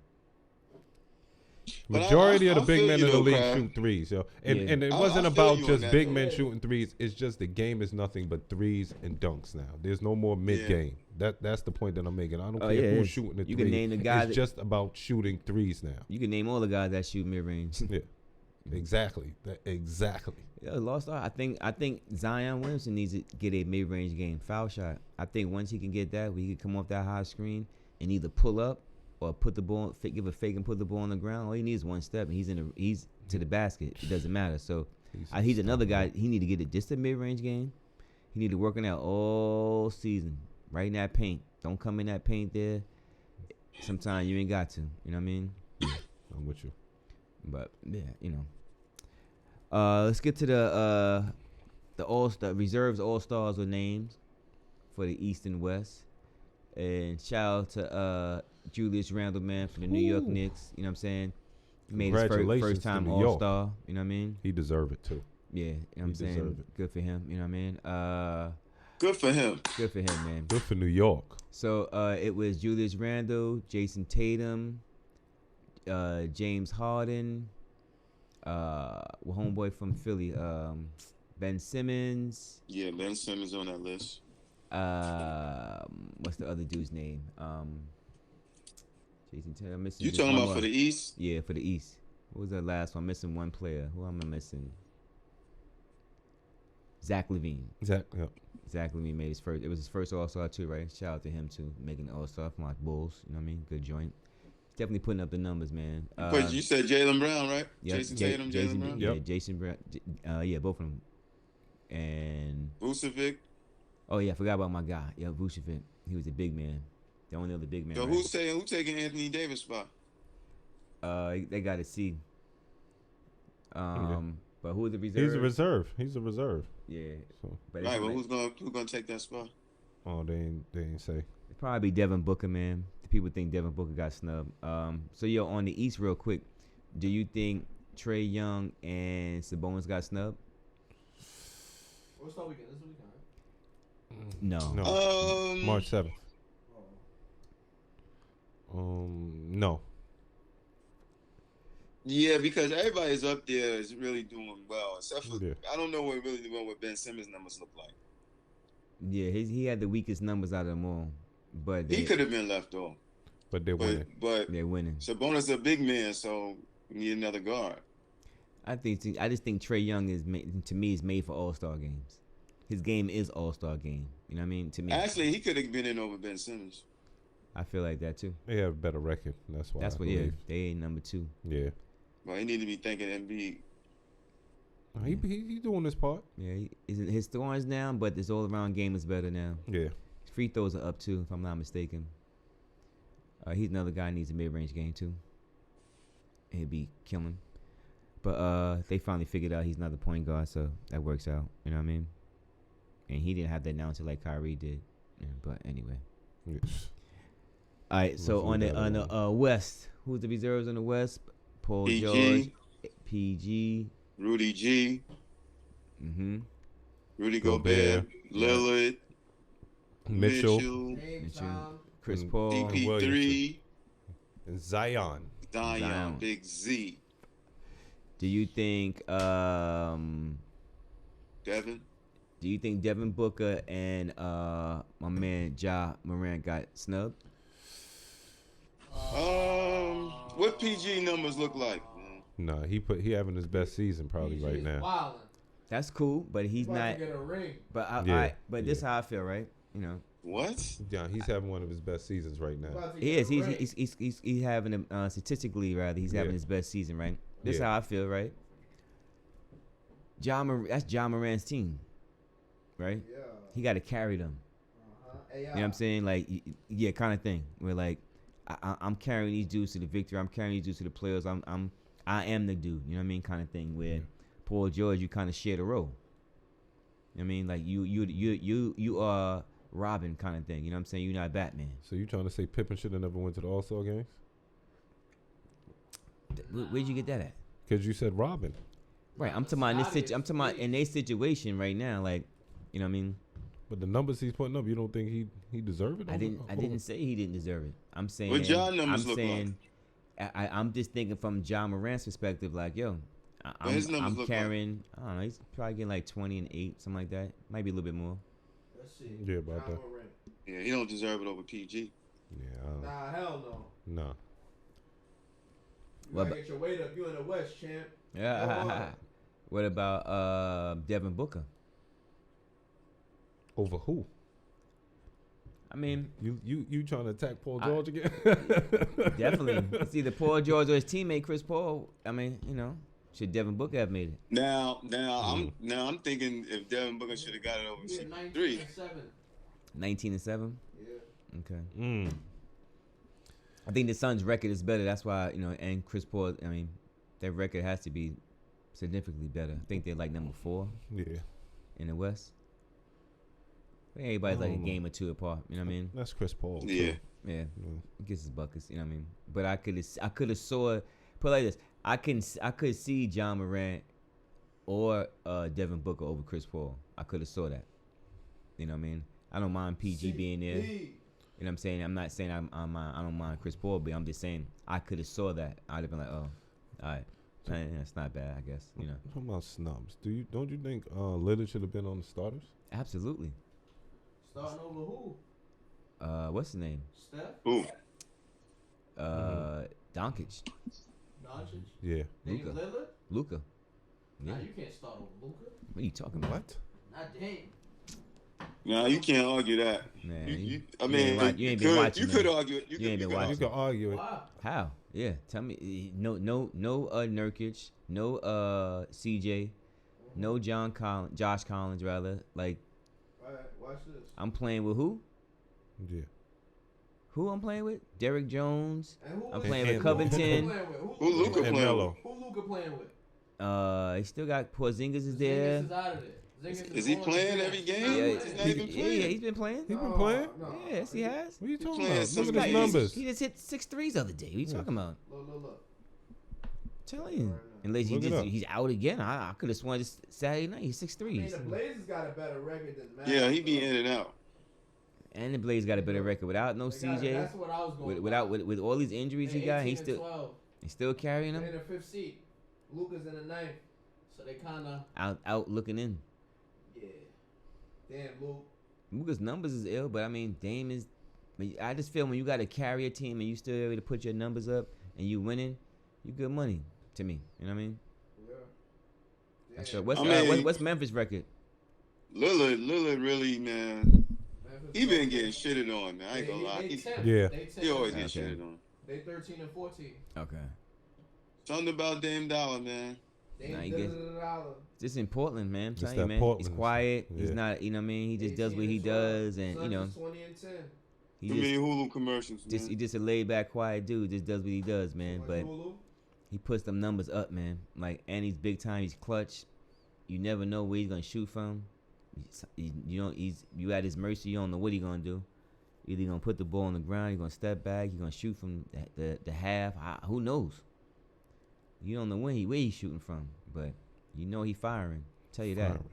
Majority of the big men in the league shoot threes, yo. And it wasn't about just big men shooting threes. It's just the game is nothing but threes and dunks now. There's no more mid game. That's the point that I'm making. I don't care who's shooting the three. You can name the guy. It's just about shooting threes now. You can name all the guys that shoot mid range. Yeah. Exactly. Exactly. Yeah, lost art. I think Zion Williamson needs to get a mid range game foul shot. I think once he can get that, where he can come off that high screen and either pull up or put the ball, give a fake and put the ball on the ground. All he needs is one step, and he's to the basket. It doesn't matter. So he's another guy. He need to get it just a mid range game. He need to work on that all season, right in that paint. Don't come in that paint there. Sometimes you ain't got to. You know what I mean? I'm with you. But yeah, let's get to the reserves all-stars with names for the East and West. And shout out to Julius Randle, man, for the New York Knicks. You know what I'm saying? He made his first time all-star. You know what I mean? He deserved it too. Yeah, you know what I'm saying? Good for him. You know what I mean? Good for him. Good for him, man. Good for New York. So it was Julius Randle, Jason Tatum, James Harden, homeboy from Philly, Ben Simmons. Yeah, Ben Simmons on that list. What's the other dude's name? Jason Tatum. I'm missing. You talking about for the East? Yeah, for the East. What was that last one? I'm missing one player. Who am I missing? Zach Levine. Zach Levine made his first. It was his first All-Star too, right? Shout out to him too, making the All-Star from my Bulls. You know what I mean? Good joint. Definitely putting up the numbers, man. But you said Jaylen Brown, right? Yep, Jason Tatum, Jaylen Brown. Yeah, Jason Brown. Yeah, both of them. And Vucevic. Oh yeah, I forgot about my guy. Yeah, Vucevic. He was a big man. The only other big man. So who's taking Anthony Davis' spot? They got to see. But who's the reserve? He's a reserve. Yeah. So. But who's gonna take that spot? Oh, they ain't say. It'd probably be Devin Booker, man. The people think Devin Booker got snubbed. So on the East, real quick, do you think Trae Young and Sabonis got snubbed? What's that weekend? This weekend, right? No. March 7th. No. Yeah, because everybody's up there is really doing well. Except for I don't know what really doing what Ben Simmons' numbers look like. Yeah, he had the weakest numbers out of them all. But he could have been left off. But they're winning. But they're winning. Sabonis is a big man, so you need another guard. I just think Trae Young is made for All-Star games. His game is All-Star game. You know what I mean? To me, actually, he could have been in over Ben Simmons. I feel like that too. They have a better record. That's why. That's what. They ain't number 2. Yeah. Well, he need to be thinking Embiid. He doing his part. Yeah, his throwing's down, but his all-around game is better now. Yeah. His free throws are up too, if I'm not mistaken. He's another guy who needs a mid-range game too. He'd be killing. But they finally figured out he's not the point guard, so that works out. You know what I mean? And he didn't have that now until like Kyrie did. Yeah, but anyway. Yes. All right, so on the West, who's the reserves on the West? Paul PG, George, PG, Rudy G, Rudy Gobert, Lillard, Mitchell, Chris Paul, DP3, and Zion, Big Z. Do you think Devin? Do you think Devin Booker and my man Ja Morant got snubbed? What PG numbers look like? Nah, he having his best season probably PG right now. Wildin'. That's cool, but he's About not. to get a ring. But this is how I feel, right? You know. What? Yeah, he's having one of his best seasons right now. About to He get is. a ring. He's having statistically rather. He's having his best season, right? This is how I feel, right? That's Ja Morant's team, right? Yeah. He got to carry them. Hey, You know what I'm saying? Like, yeah, kind of thing. Where like, I'm carrying these dudes to the victory. I'm carrying these dudes to the playoffs. I am the dude. You know what I mean? Kind of thing. Where Paul George, you kind of share the role. You know what I mean? Like you are Robin, kind of thing. You know what I'm saying? You're not Batman. So you trying to say Pippen should have never went to the All-Star games? Where'd you get that at? Because you said Robin. Right. I'm talking about I'm talking about in their situation right now. Like, you know what I mean? But the numbers he's putting up, you don't think he deserved it? I didn't say he didn't deserve it. I'm saying What Ja numbers look I'm just thinking from Ja Morant's perspective, like, yo, I'm carrying, I don't know, he's probably getting like 20 and 8, something like that. Might be a little bit more. Let's see. Yeah, about that. Yeah, he don't deserve it over PG. Yeah. Nah, hell no. No. You gotta get your weight up. You in the West, champ. Yeah. What about Devin Booker? Over who? I mean, you trying to attack Paul George again? Definitely. It's either Paul George or his teammate Chris Paul. I mean, you know, should Devin Booker have made it? Now I'm thinking if Devin Booker should have got it over 3. 19 and 7. Yeah. Okay. I think the Suns' record is better. That's why, you know, and Chris Paul. I mean, their record has to be significantly better. I think they're like number 4. Yeah. In the West. Everybody's like a game or 2 apart. You know what I mean? That's Chris Paul. Yeah. Yeah. He gets his buckets. You know what I mean? But I could have saw it. Put it like this. I could see Ja Morant or Devin Booker over Chris Paul. I could have saw that. You know what I mean? I don't mind PG being there. You know what I'm saying? I'm not saying I don't mind Chris Paul, but I'm just saying I could have saw that. I'd have been like, oh, all right. That's not bad, I guess. You know. Talking about snubs. Don't you think Lillard should have been on the starters? Absolutely. Starting over who? What's his name? Steph? Who? Doncic. Doncic? Yeah. Luka. Yeah. Nah, you can't start over Luka. What are you talking about? What? Not damn. No, you can't argue that. Man, you ain't been watching. You could argue it. You ain't been watching. You can argue it. Wow. How? Yeah, tell me. No, Nurkic, no CJ, no Josh Collins rather. Like, All right, watch this. I'm playing with who? Yeah. Who I'm playing with? Derrick Jones. And who I'm is- playing with and Covington. Who Luka And playing Melo. with? Who Luka playing with? He still got Porzingis is Zingis there. is out of there. Zingis Is he on playing the every bench. game? Yeah, He's not even playing. he's been playing. He been playing? No. Yes, he has. What are you talking playing about? some Look at his guys. numbers. He just hit 6 threes the other day. What are you talking about? Look. Telling you. Right now. Unless Look it up. he's out again. I could have sworn this Saturday night he's 6 I mean, threes. the Blazers got a better record than Mavericks. Yeah, he be in and out. And the Blaze got a better record without no CJ. That's what I was going With all these injuries he got, he's still carrying They're them. in the 5th seed. Luka's in the 9th. So they kind of. Out looking in. Yeah. Damn, Luke. Luka's numbers is ill, but I mean Dame is. I just feel when you got to carry a team and you still able to put your numbers up and you winning, you good money to me. You know what I mean? Yeah. So Damn. what's Memphis record? Lillard really, man. He been getting shitted on, man. I ain't gonna lie. They He 10th. Yeah. They 10th. he always get Okay. shitted on. They 13 and 14. Okay. Something about Dame Dollar, man. Nah, he gets. Just in Portland, man. I'm telling you, that man. Portland He's quiet. stuff. He's Yeah. not. You know what I mean? He just does what he 18 and 12. does, and Suns you know, is 20 and 10. he Too many Hulu commercials, man. he just a laid back, quiet dude. Just does what he does, man. Like But Hulu? he puts them numbers up, man. Like, and he's big time. He's clutch. You never know where he's gonna shoot from. You know, you at his mercy. You don't know what he's gonna do. Either gonna put the ball on the ground, he's gonna step back, he's gonna shoot from the half. Who knows? You don't know where he's shooting from, but you know he firing. Tell you that. Firing.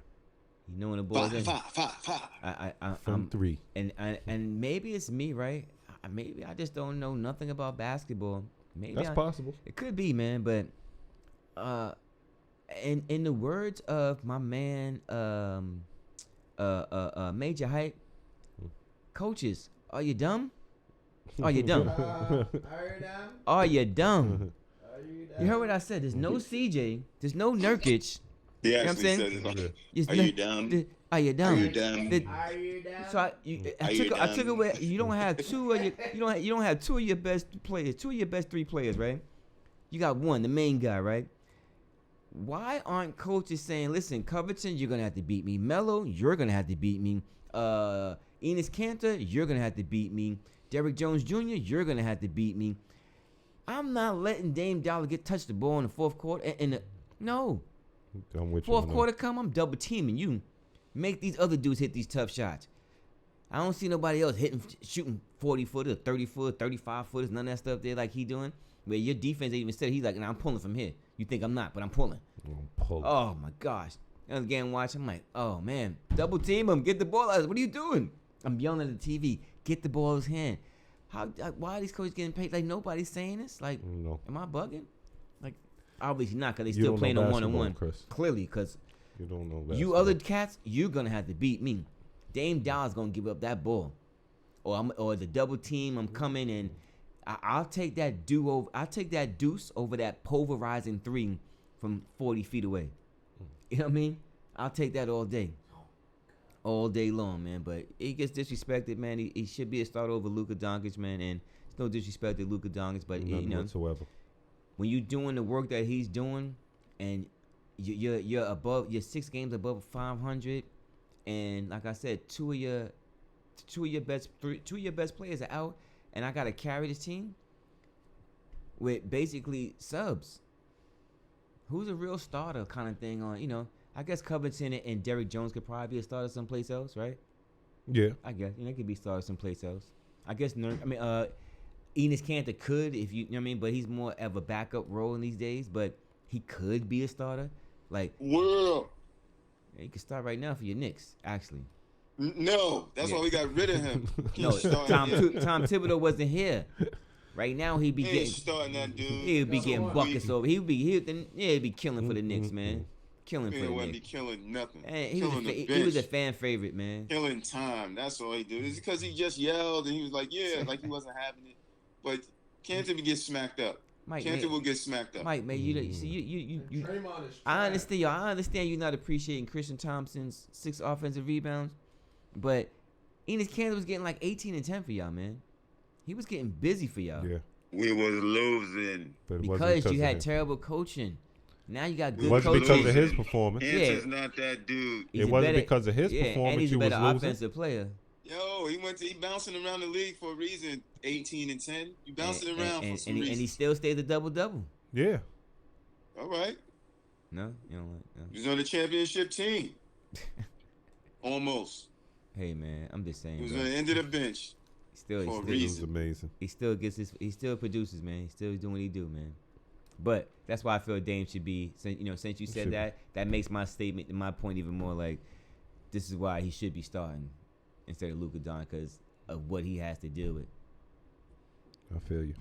You know when the ball's in. Five. From 3. And maybe it's me, right? Maybe I just don't know nothing about basketball. Maybe That's possible. It could be, man. But in the words of my man, Major Hype, coaches, are you dumb? Are you dumb? Are you dumb? You heard what I said? There's no CJ. There's no Nurkic. He You know what I'm actually saying? said it. There's Are no- you dumb? Are you dumb? Are you dumb? Are you down? So I took away. You don't have two of your. You don't have two of your best players. Two of your best 3 players, right? You got one, the main guy, right? Why aren't coaches saying, "Listen, Covington, you're gonna have to beat me. Melo, you're gonna have to beat me. Enes Kanter, you're gonna have to beat me. Derrick Jones Jr., you're gonna have to beat me." I'm not letting Dame Dollar get touch the ball in the fourth quarter. No. I'm with you Fourth on that. quarter come, I'm double teaming you. Make these other dudes hit these tough shots. I don't see nobody else shooting 40-footers, 30-footers, 35-footers, none of that stuff there like he doing. Where your defense even said, he's like, "Nah, I'm pulling from here. You think I'm not, but I'm pulling." Oh my gosh. I was getting watched. I'm like, oh man, double team him, get the ball out. What are you doing? I'm yelling at the TV, get the ball in his hand. Why are these coaches getting paid? Like, nobody's saying this. Like, No. am I bugging? Like, obviously not, because they You still don't playing know on one-on-one. basketball, Chris. Clearly, because You don't know basketball. you other cats, you're gonna have to beat me. Dame Dollar's gonna give up that ball, or the double team. I'm coming and I'll take that deuce over that pulverizing 3 from 40 feet away. You know what I mean? I'll take that all day long, man. But he gets disrespected, man. He should be a starter over Luka Doncic, man. And it's no disrespect to Luka Doncic, but None you know, whatsoever. when you're doing the work that he's doing, and you're above, you're 6 games above 500, and like I said, two of your best players are out, and I gotta carry this team with basically subs. Who's a real starter kind of thing on? You know, I guess Covington and Derrick Jones could probably be a starter someplace else, right? Yeah. I guess they could be started someplace else. I guess Enes Kanter could, if you know what I mean, but he's more of a backup role in these days. But he could be a starter. Like, World. he could start right now for your Knicks, actually. No, that's why we got rid of him. No, He's starting yet. Tom Thibodeau wasn't here. Right now he'd be He ain't getting starting that dude. he'd be getting buckets over. He'd be killing for the Knicks, man. Killing for He the wouldn't be Knicks. killing nothing. And Killing the he was a bench. fan favorite, man. Killing time. That's all he did. It's because he just yelled and he was like, yeah, like he wasn't having it. But Cantor would get smacked up. Cantor will get smacked up. Mike, man, you see, you Draymond is I understand you not appreciating Christian Thompson's 6 offensive rebounds, but Enes Kanter was getting like 18 and 10 for y'all, man. He was getting busy for y'all. Yeah. We was losing. But it wasn't Because you of had him. terrible coaching. Now you got It good It wasn't coaching. because of his performance. Cantor's not that dude. He's It a wasn't better- because of his and performance he's a you was better losing. offensive player. Yo, he bouncing around the league for a reason. 18 and 10. You bouncing around for some and reason. he still stayed a double-double. Yeah. All right. No, you don't like no. He was on the championship team. Almost. Hey, man, I'm just saying. He was bro. on the end of the bench. Still, for a It was reason. amazing. he still produces, man. He's still doing what he do, man. But that's why I feel Dame should be. Since you said Should that, that makes my statement and my point even more like, this is why he should be starting instead of Luka Doncic because of what he has to deal with. I feel you.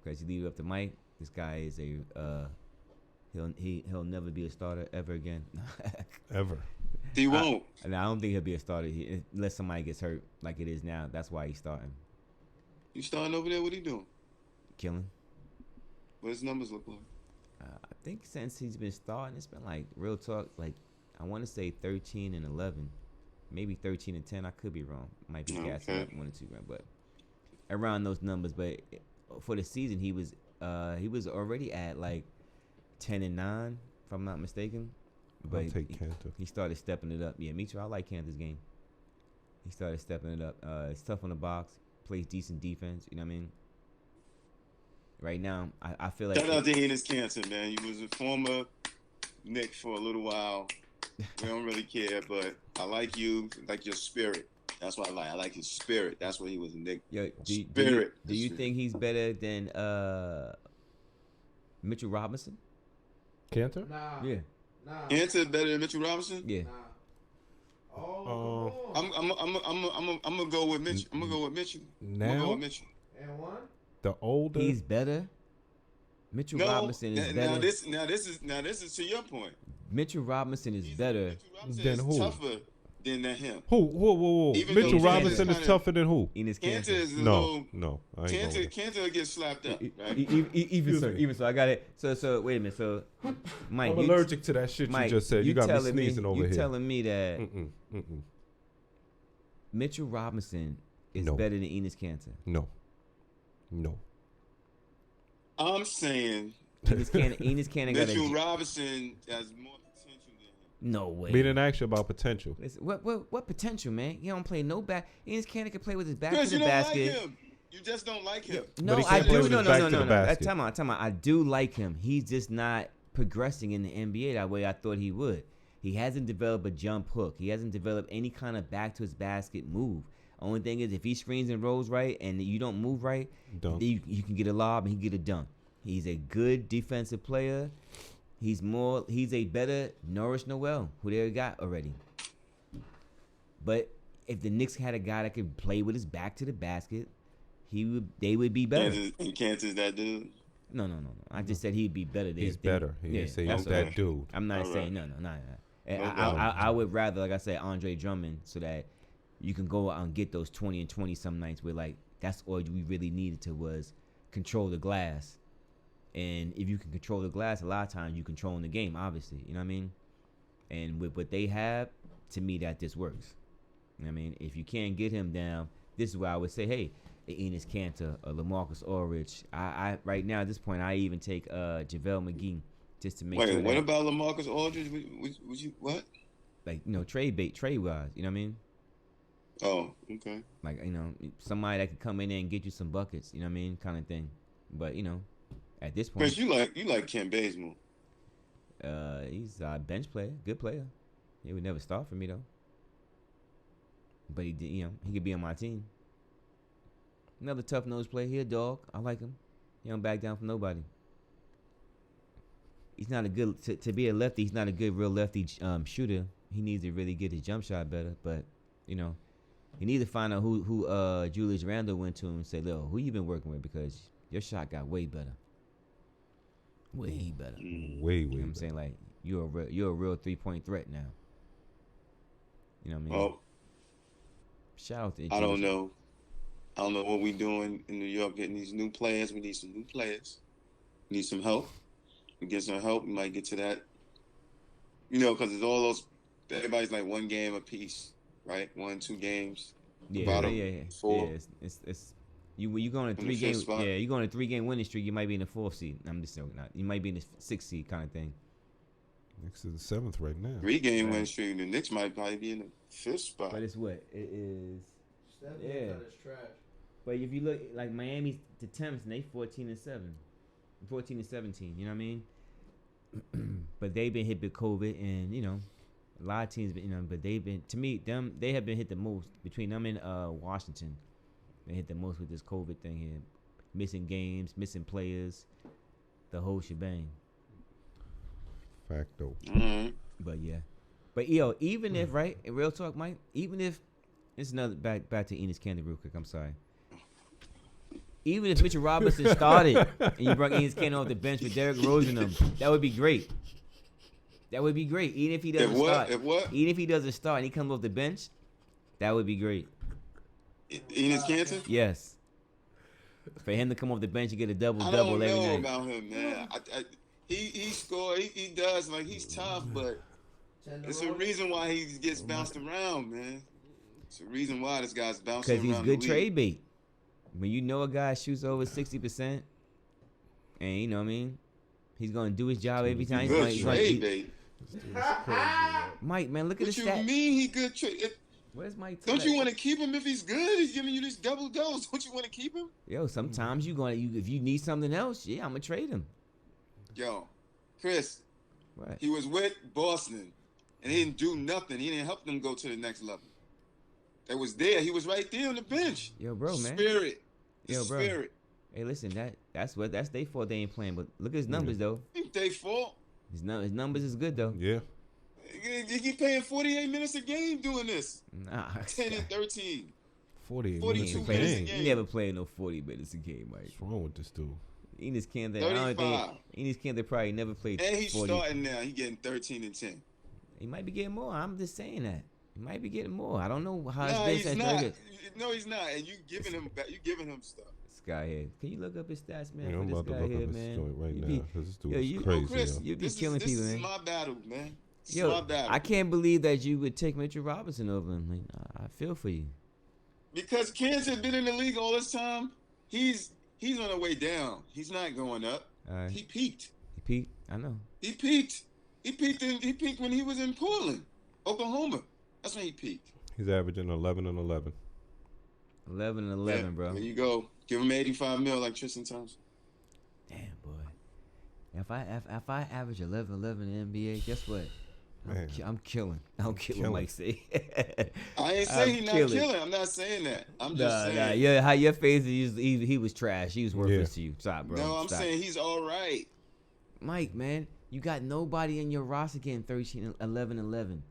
Because you leave it up to Mike, this guy is he'll never be a starter ever again. Ever. He won't. And I don't think he'll be a starter unless somebody gets hurt like it is now. That's why he's starting. You starting over there? What he doing? Killing. What his numbers look like? I think since he's been starting, it's been like real talk. Like I want to say 13 and 11, maybe 13 and 10. I could be wrong. Might be gassing Okay. up 1 or 2 rounds, but around those numbers. But for the season, he was already at like 10 and 9 if I'm not mistaken. I'll take Cantor. He started stepping it up. Yeah, me too. I like Cantor's game. He started stepping it up. It's tough on the box. Plays decent defense. You know what I mean? Right now, I feel like... Shout out to Enes Kanter, man. You was a former Knick for a little while. We don't really care, but I like you. Like your spirit. That's what I like. I like his spirit. That's what he was a Knick. Yo, Spirit. Do you think he's better than Mitchell Robinson? Cantor? Nah. Yeah. Nah. Kanter better than Mitchell Robinson? Yeah. Nah. Oh. I'm gonna go with Mitchell. I'm gonna go with Mitchell. Now, And one. the older He's better. Mitchell Robinson is better. Now this is to your point. Mitchell Robinson is better. Than who? Tougher than him. Who? Even Mitchell though Robinson Kanter's is tougher than who? Enes Kanter Kanter. is a No, little. no. I ain't going with Kanter will get slapped up. Right? Even so, I got it. So wait a minute. So, Mike, I'm allergic to that shit Mike, you just said. You got me telling sneezing over you here. telling me that Mm-mm. Mitchell Robinson is No. better than Enes Kanter? No. I'm saying Enes Kanter got Mitchell a... Robinson has more potential than him. No way. We didn't ask you about potential. Listen, what potential, man? He don't play no back. Enes Kanter can play with his back Because to you the don't basket. like him. You just don't like him. No, But he I can't play do. with No, his no, back no, to the no. basket. Time out. I do like him. He's just not progressing in the NBA that way I thought he would. He hasn't developed a jump hook. He hasn't developed any kind of back to his basket move. Only thing is, if he screens and rolls right and you don't move right, Dunk. you can get a lob and he get a dunk. He's a good defensive player. He's a better Norris Noel, who they got already. But if the Knicks had a guy that could play with his back to the basket, they would be better. Kanter's that dude. No. I just said he'd be better. He's better. He didn't say he's that dude. I'm not All saying right. no. doubt. I would rather, like I said, Andre Drummond, so that you can go out and get those 20 and 20 some nights where like that's all we really needed to was control the glass. And if you can control the glass, a lot of times you controlling the game, obviously. You know what I mean? And with what they have, to me, that this works. You know what I mean? If you can't get him down, this is where I would say, hey, Enes Kanter or LaMarcus Aldridge. I right now at this point, I even take JaVale McGee just to make sure. Wait, what about LaMarcus Aldridge? Would you what? Like, trade wise, you know what I mean? Oh, okay. Like, somebody that could come in there and get you some buckets, you know what I mean? Kind of thing. But, at this point, Chris, you like Ken Bazemore. he's a bench player, good player. He would never start for me though. But he did, he could be on my team. Another tough nose player. He a dog. I like him. He don't back down from nobody. He's not a good to be a lefty. He's not a good real lefty shooter. He needs to really get his jump shot better. But he needs to find out who Julius Randle went to and say, "Look, who you been working with? Because your shot got way better, way better. Way You know better. what I'm saying? Like you're a real 3-point threat now. You know what I mean? Well, Shout out to I don't know. I don't know what we doing in New York getting these new players. We need some new players. We need some help. We get some help. We might get to that. Because it's all those. Everybody's like one game a piece, right? 1-2 games. Yeah, bottom yeah. four. Yeah, it's you going to In the 3 game. fifth spot. Yeah, you going to 3-game winning streak. You might be in the 4th seed. I'm just saying, not. You might be in the 6th seed kind of thing. Next is the 7th right now. 3-game Right. win streak. The Knicks might probably be in the 5th spot. But it's what it is. Steph Yeah. is trash. But if you look like Miami's the 10th, and they 14-7, 14-17. You know what I mean? But they've been hit with COVID, and a lot of teams been, but they've been, to me, they have been hit the most between them and Washington. They hit the most with this COVID thing here, missing games, missing players, the whole shebang. Facto. Mm-hmm. But yeah, even if right, in real talk, Mike, even if it's another back to Enes Kanter real quick. I'm sorry. Even if Mitchell Robinson started and you brought Enes Kanter off the bench with Derrick Rose in them, that would be great. That would be great. Even if he doesn't start, even if he doesn't start and he comes off the bench, that would be great. Enes Kanter? Yes. For him to come off the bench and get a double I every don't know night. about him, man. He scored. He does. Like, he's tough, but it's a reason why he gets bounced around, man. It's a reason why this guy's bouncing around. Because he's the good league. trade bait. When a guy shoots over 60%, and you know what I mean, He's gonna do his job every time. Good trade, baby. Mike, man, look at What the you stat. mean he good trade? Where's Mike? Don't you want to keep him if he's good? He's giving you this double dose. Don't you want to keep him? Yo, sometimes if you need something else, yeah, I'm gonna trade him. Yo, Chris, What? he was with Boston, and he didn't do nothing. He didn't help them go to the next level. That was there. He was right there on the bench. Yo, bro, man. Spirit. Yo, bro. Spirit. Hey, listen, that's their fault. They ain't playing. But look at his numbers though. Ain't they fault? His numbers is good though. Yeah. You keep paying 48 minutes a game doing this. Nah, 10 and 13. 42 minutes a game. game. He never played no 40 minutes a game, Mike. What's wrong with this dude? Enes Kanter, 35. Enes Kanter probably never played And he's 40. starting now. He getting 13 and 10. He might be getting more. I'm just saying that. He might be getting more. I don't know how Nah, his he's bench not. is. No, he's not. And you giving him back. You giving him stuff. This guy here. Can you look up his stats, man? Yeah, for I'm this about to guy look here, up man. this joint right You now be- because this dude Yo, is you- crazy. Chris, yo. You be this killing is, people, this man. is my battle, man. This is Yo, my battle. I can't believe that you would take Mitchell Robinson over him. Like, I feel for you. Because Kansas been in the league all this time. He's on the way down. He's not going up. All right. He peaked. He peaked. I know. He peaked. He peaked when he was in Portland, Oklahoma. That's when he peaked. He's averaging 11 and 11. 11 and 11, Yeah, bro. There you go. Give him 85 mil like Tristan Thompson. Damn, boy. If I average 11 in the NBA, guess what? Man. I'm killing. I don't care what Killing. Mike say. I ain't saying he's not killing. I'm not saying that. I'm just saying. Yeah, how your face is, he was trash. He was worthless to you. Stop, bro. No, I'm Stop. saying he's all right. Mike, man, you got nobody in your roster getting 11.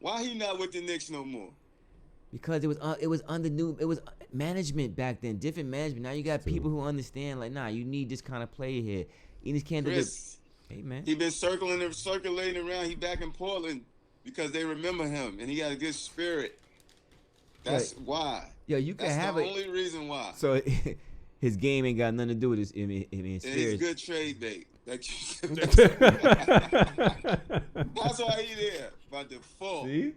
Why he not with the Knicks no more? Because it was management back then, different management. Now you got people who understand, like, nah, you need this kind of player here. Enes Kanter, Chris, hey man, he been circulating around. He back in Portland because they remember him and he got a good spirit. That's why. yo, you can That's have the it. only reason why. So his game ain't got nothing to do with his And he's spirit. good trade bait. That's why he there by default. See,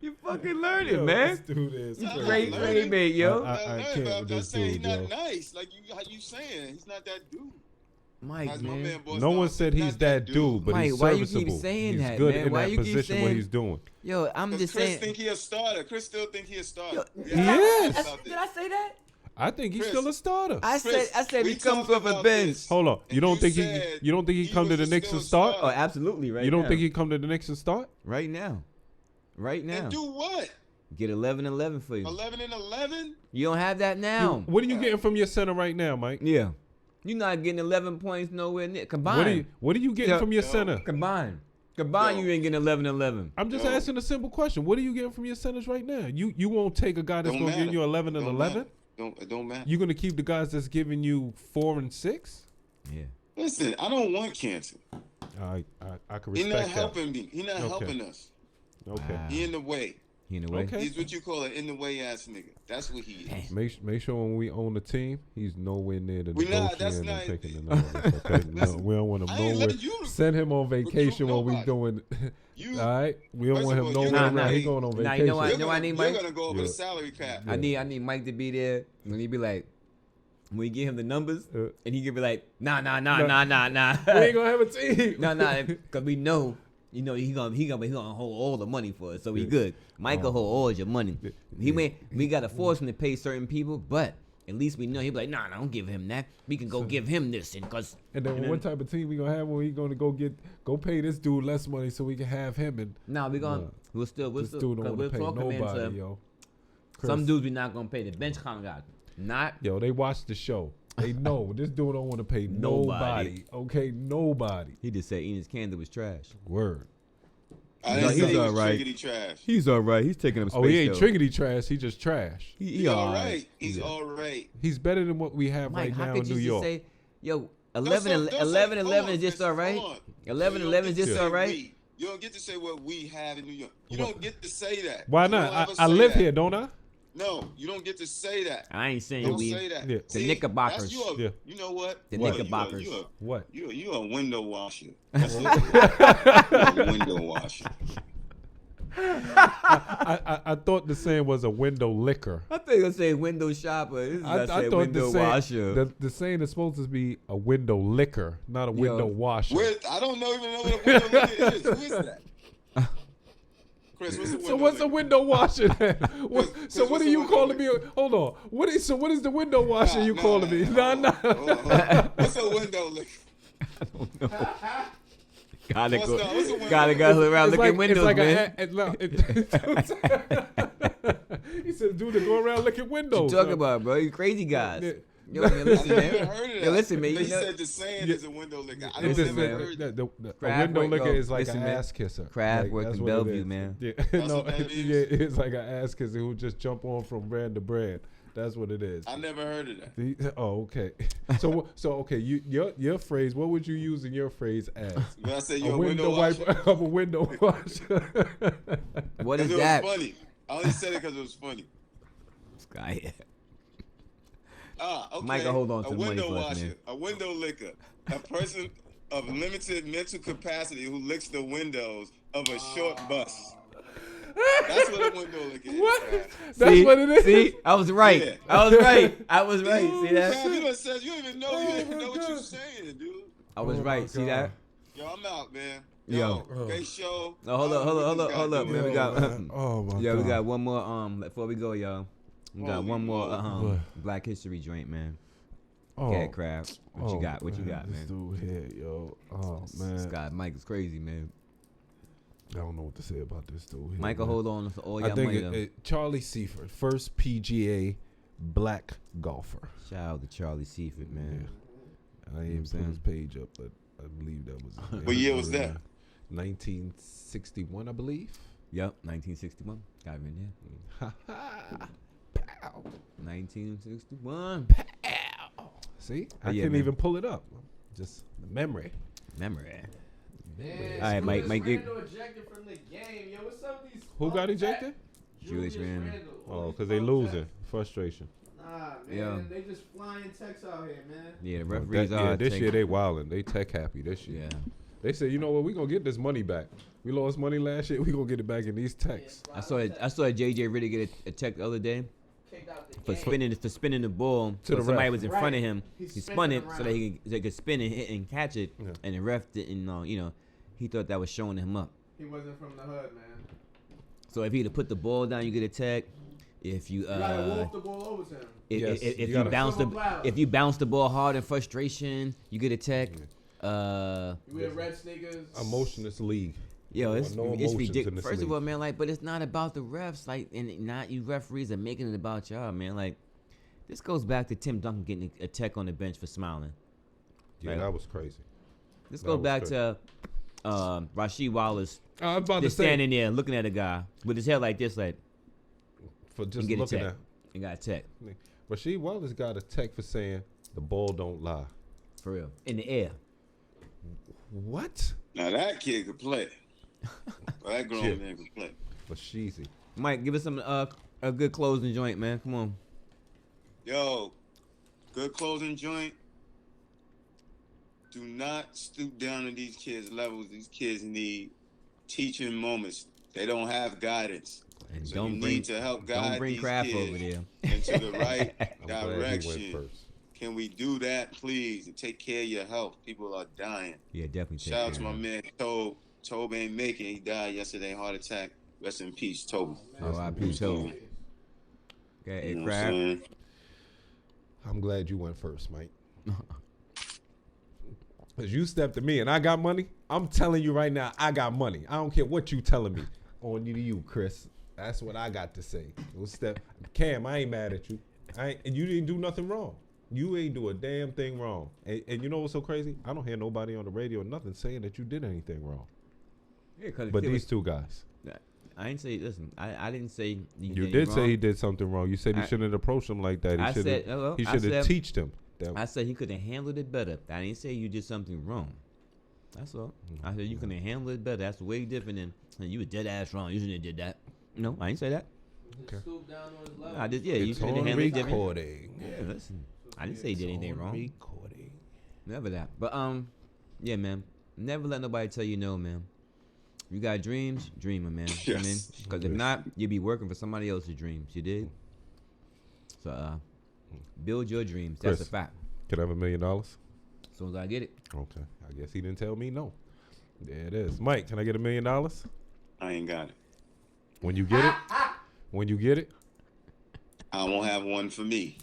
you fucking learned it, Yo, man. This dude is Nah, crazy. Great learn trade it. bait, yo. I can't with I'm this saying dude, he's yo. not nice. Like how you saying? He's not that dude. Mike, As my man. man Boss No one Dog said said, he's not that dude, but Mike, he's why you keep serviceable. saying He's that, good man? in Why that you keep position what saying- he's doing. Yo, I'm Because just Chris saying. think he a starter. Chris still think he a starter. Yo, We had Yes. talked about Did this. I say that? I think he's Chris, still a starter. I Chris, said we he comes talked off a about bench. this. Hold on. You And don't you think said he come to was the Knicks still and a start? starter. Oh, absolutely, right You don't now. think he come to the Knicks and start? Right now. Right now. And do what? Get 11 for you. 11 and 11? You don't have that now. What are you getting from your center right now, Mike? Yeah. You're not getting 11 points nowhere near. Combined. What are you getting Yeah. from your Yo. center? Combined, Yo. you ain't getting 11. I'm just Yo. asking a simple question. What are you getting from your centers right now? You won't take a guy that's Don't going to give matter. you 11 and Don't 11? matter. It don't matter. You're going to keep the guys that's giving you 4 and 6? Yeah. Listen, I don't want Cantor. I can He's respect not that. helping me. He's not Okay. helping us. Okay. Wow. He in the way. He in the way. Okay. He's what you call an in the way ass nigga. That's what he is. Make sure when we own the team, he's nowhere near the We not- negotiating that's and not- taking the numbers. Okay? No, Listen, we don't want him I ain't nowhere. letting you Send him on vacation while we nobody. doing. You, All right, we don't First want of him all, you're nowhere gonna around. He pay- going on Nah, vacation. you know what? you're, I gonna, need you're Mike? gonna go over Yeah. the salary cap. I need Mike to be there when he be like, when we give him the numbers, and he can be like, nah. We ain't gonna have a team. nah, because we know. He gonna hold all the money for us, so we good. Mike will hold all your money. We gotta force him to pay certain people, but at least we know he'll be like, nah, don't give him that. We can go give him this, and cause. And then what type of team we gonna have when we gonna go pay this dude less money so we can have him and Nah, we gonna we'll still this dude don't want we're to pay talking nobody, into yo. some Chris, dudes we not gonna pay. The bench kind of guy, not. yo, they watch the show. They know this dude don't want to pay nobody. Okay, nobody. He just said Enes Kanter was trash. Word. I didn't He's say he was alright. triggity trash. He's all right. He's taking up space. Oh, he ain't triggity trash. He just trash. He's all right. He's all right. He's better than what we have Mike, right how now could in you New just York. say, yo, Don't 11 say- 11 hold 11 on, is just Chris, all right? hold on. 11 You don't 11 is get to just say all right? we. You don't get to say what we have in New York. You don't get to say that. Why You don't not? ever I say live that. here, don't I? No, you don't get to say that. I ain't saying Don't we. say that. Yeah. The Knickerbockers. That's you, Yeah. you know what? The What? Knickerbockers. What? You a window washer. That's what you are. You're a window washer. I thought the saying was a window licker. I think I say window shopper. This is I thought window washer. The saying is supposed to be a window licker, not a window washer. I don't even know what a window licker is. Who is that? Chris, what's a window what's a window washer then? So what are you calling me? Hold on. What is the window washer you calling me? Nah. What's a window licker? I don't know. Gotta go around looking windows, man. He said, dude, to go around looking windows. What you talking about, bro? You crazy guys. Yo, listen, man. Yo, listen, man. He said the saying is a window licker. I don't never heard that. A window licker is like an ass kisser. Craft work in Bellevue, man. Yeah. No, it's like an ass kisser who just jump on from brand to brand. That's what it is. I never heard of that. Okay. So okay. Your phrase. What would you use in your phrase as? When I say you're a window wiper of a window washer. What is that? It was funny. I only said it because it was funny. This guy. Yeah. Okay. Michael, hold on to a the money window for us, washer, man. A window licker, a person of limited mental capacity who licks the windows of a short bus. That's what a window licker is. What? That's what it is. See, I was right. Yeah. I was right. See that? Man, you don't even know what you're saying, dude. I was right. See that? Yo, I'm out, man. Yo. Great show. No, hold up, man. We got. Oh my yeah, God. we got one more. Before we go, y'all. We got one more Black History joint, man. Cat Crab. What you got, man? This dude here, yo. Oh man. This guy Mike is crazy, man. I don't know what to say about this dude here. Michael, man. hold on for all y'all I money. think Charlie Seifert, first PGA black golfer. Shout out to Charlie Seifert, man. Yeah. I ain't put his page up, but I believe that was. What year was that? 1961, I believe. Yep, 1961. Got him in there. 1961. See, I couldn't even pull it up. Just the memory. Man, All right, Mike. Ejected from the game. Yo, what's up with these? Who got ejected? Julius Randle. Oh, because they losing. Frustration. Nah, man. Yeah. They just flying techs out here, man. Yeah, the referees are. This year they wilding. They tech happy this year. Yeah. They said, you know what? We gonna get this money back. We lost money last year. We gonna get it back in these techs. I saw JJ really get a tech the other day for spinning the ball. To the somebody ref. was in front of him. He spun it so that they could spin and hit and catch it. Yeah. And the ref didn't. He thought that was showing him up. He wasn't from the hood, man. So if he'd have put the ball down, you get a tech. If you gotta wolf the ball over to him. If you bounce the ball hard in frustration, you get a tech. You wear red sneakers. Emotionless league. Yo, it's ridiculous. First league. of all, man, but it's not about the refs, and not you referees are making it about y'all, man. This goes back to Tim Duncan getting a tech on the bench for smiling. Yeah, that was crazy. This goes back to Rasheed Wallace. I was about to say, standing there looking at a guy with his hair like this, for just looking at. And got a tech. Rasheed Wallace got a tech for saying the ball don't lie. For real, in the air. What? Now that kid could play. That grown man could play. But sheezy. Mike, give us some a good closing joint, man. Come on. Yo, good closing joint. Do not stoop down to these kids' levels. These kids need teaching moments. They don't have guidance. And so you need to help guide these Kraft kids over there. into the right I'm glad he went direction. first. Can we do that, please? And take care of your health. People are dying. Yeah, definitely. Shout out to my man, Tobe. Tobe ain't making it. He died yesterday, heart attack. Rest in peace, Tobe. R.I.P. Tobe. Okay, Kraft. I'm glad you went first, Mike. Because you stepped to me and I got money. I'm telling you right now, I got money. I don't care what you telling me. On to you, Chris. That's what I got to say. Cam, I ain't mad at you. And you didn't do nothing wrong. You ain't do a damn thing wrong. And you know what's so crazy? I don't hear nobody on the radio or nothing saying that you did anything wrong. Yeah, but these two guys. I didn't say, listen, I didn't say you did say he did something wrong. You said he shouldn't have approached him like that. He should have teached him. I said he could have handled it better. I didn't say you did something wrong. That's all. I said you could have handled it better. That's way different than you were dead ass wrong. You shouldn't have did that. No, I didn't say that. Okay. Stoop down on his level. I did. Yeah, you should have handled it different. Recording. Yeah, listen. I didn't say he did anything wrong. Recording. Never that. But yeah, man. Never let nobody tell you no, man. You got dreams, dream 'em, man. Yes. I mean, because if not, you'll be working for somebody else's dreams. You did. So, build your dreams. That's Chris, a fact. Can I have $1 million? As soon as I get it. Okay. I guess he didn't tell me no. There it is. Mike, can I get $1 million? I ain't got it. When you get it? When you get it? I won't have one for me.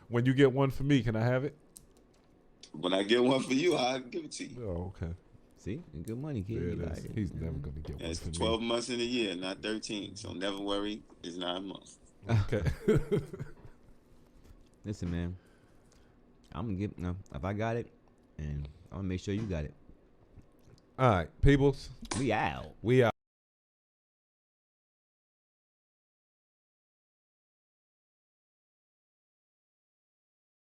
When you get one for me, can I have it? When I get one for you, I'll give it to you. Oh, okay. See? Good money, kid. There You it got is. it. He's never going to get one It's for 12 months in a year, not 13. So never worry. It's 9 months. me. Okay. Listen, man. I'm going to get, no, if I got it, and I'm going to make sure you got it. All right, peoples. We out. We out.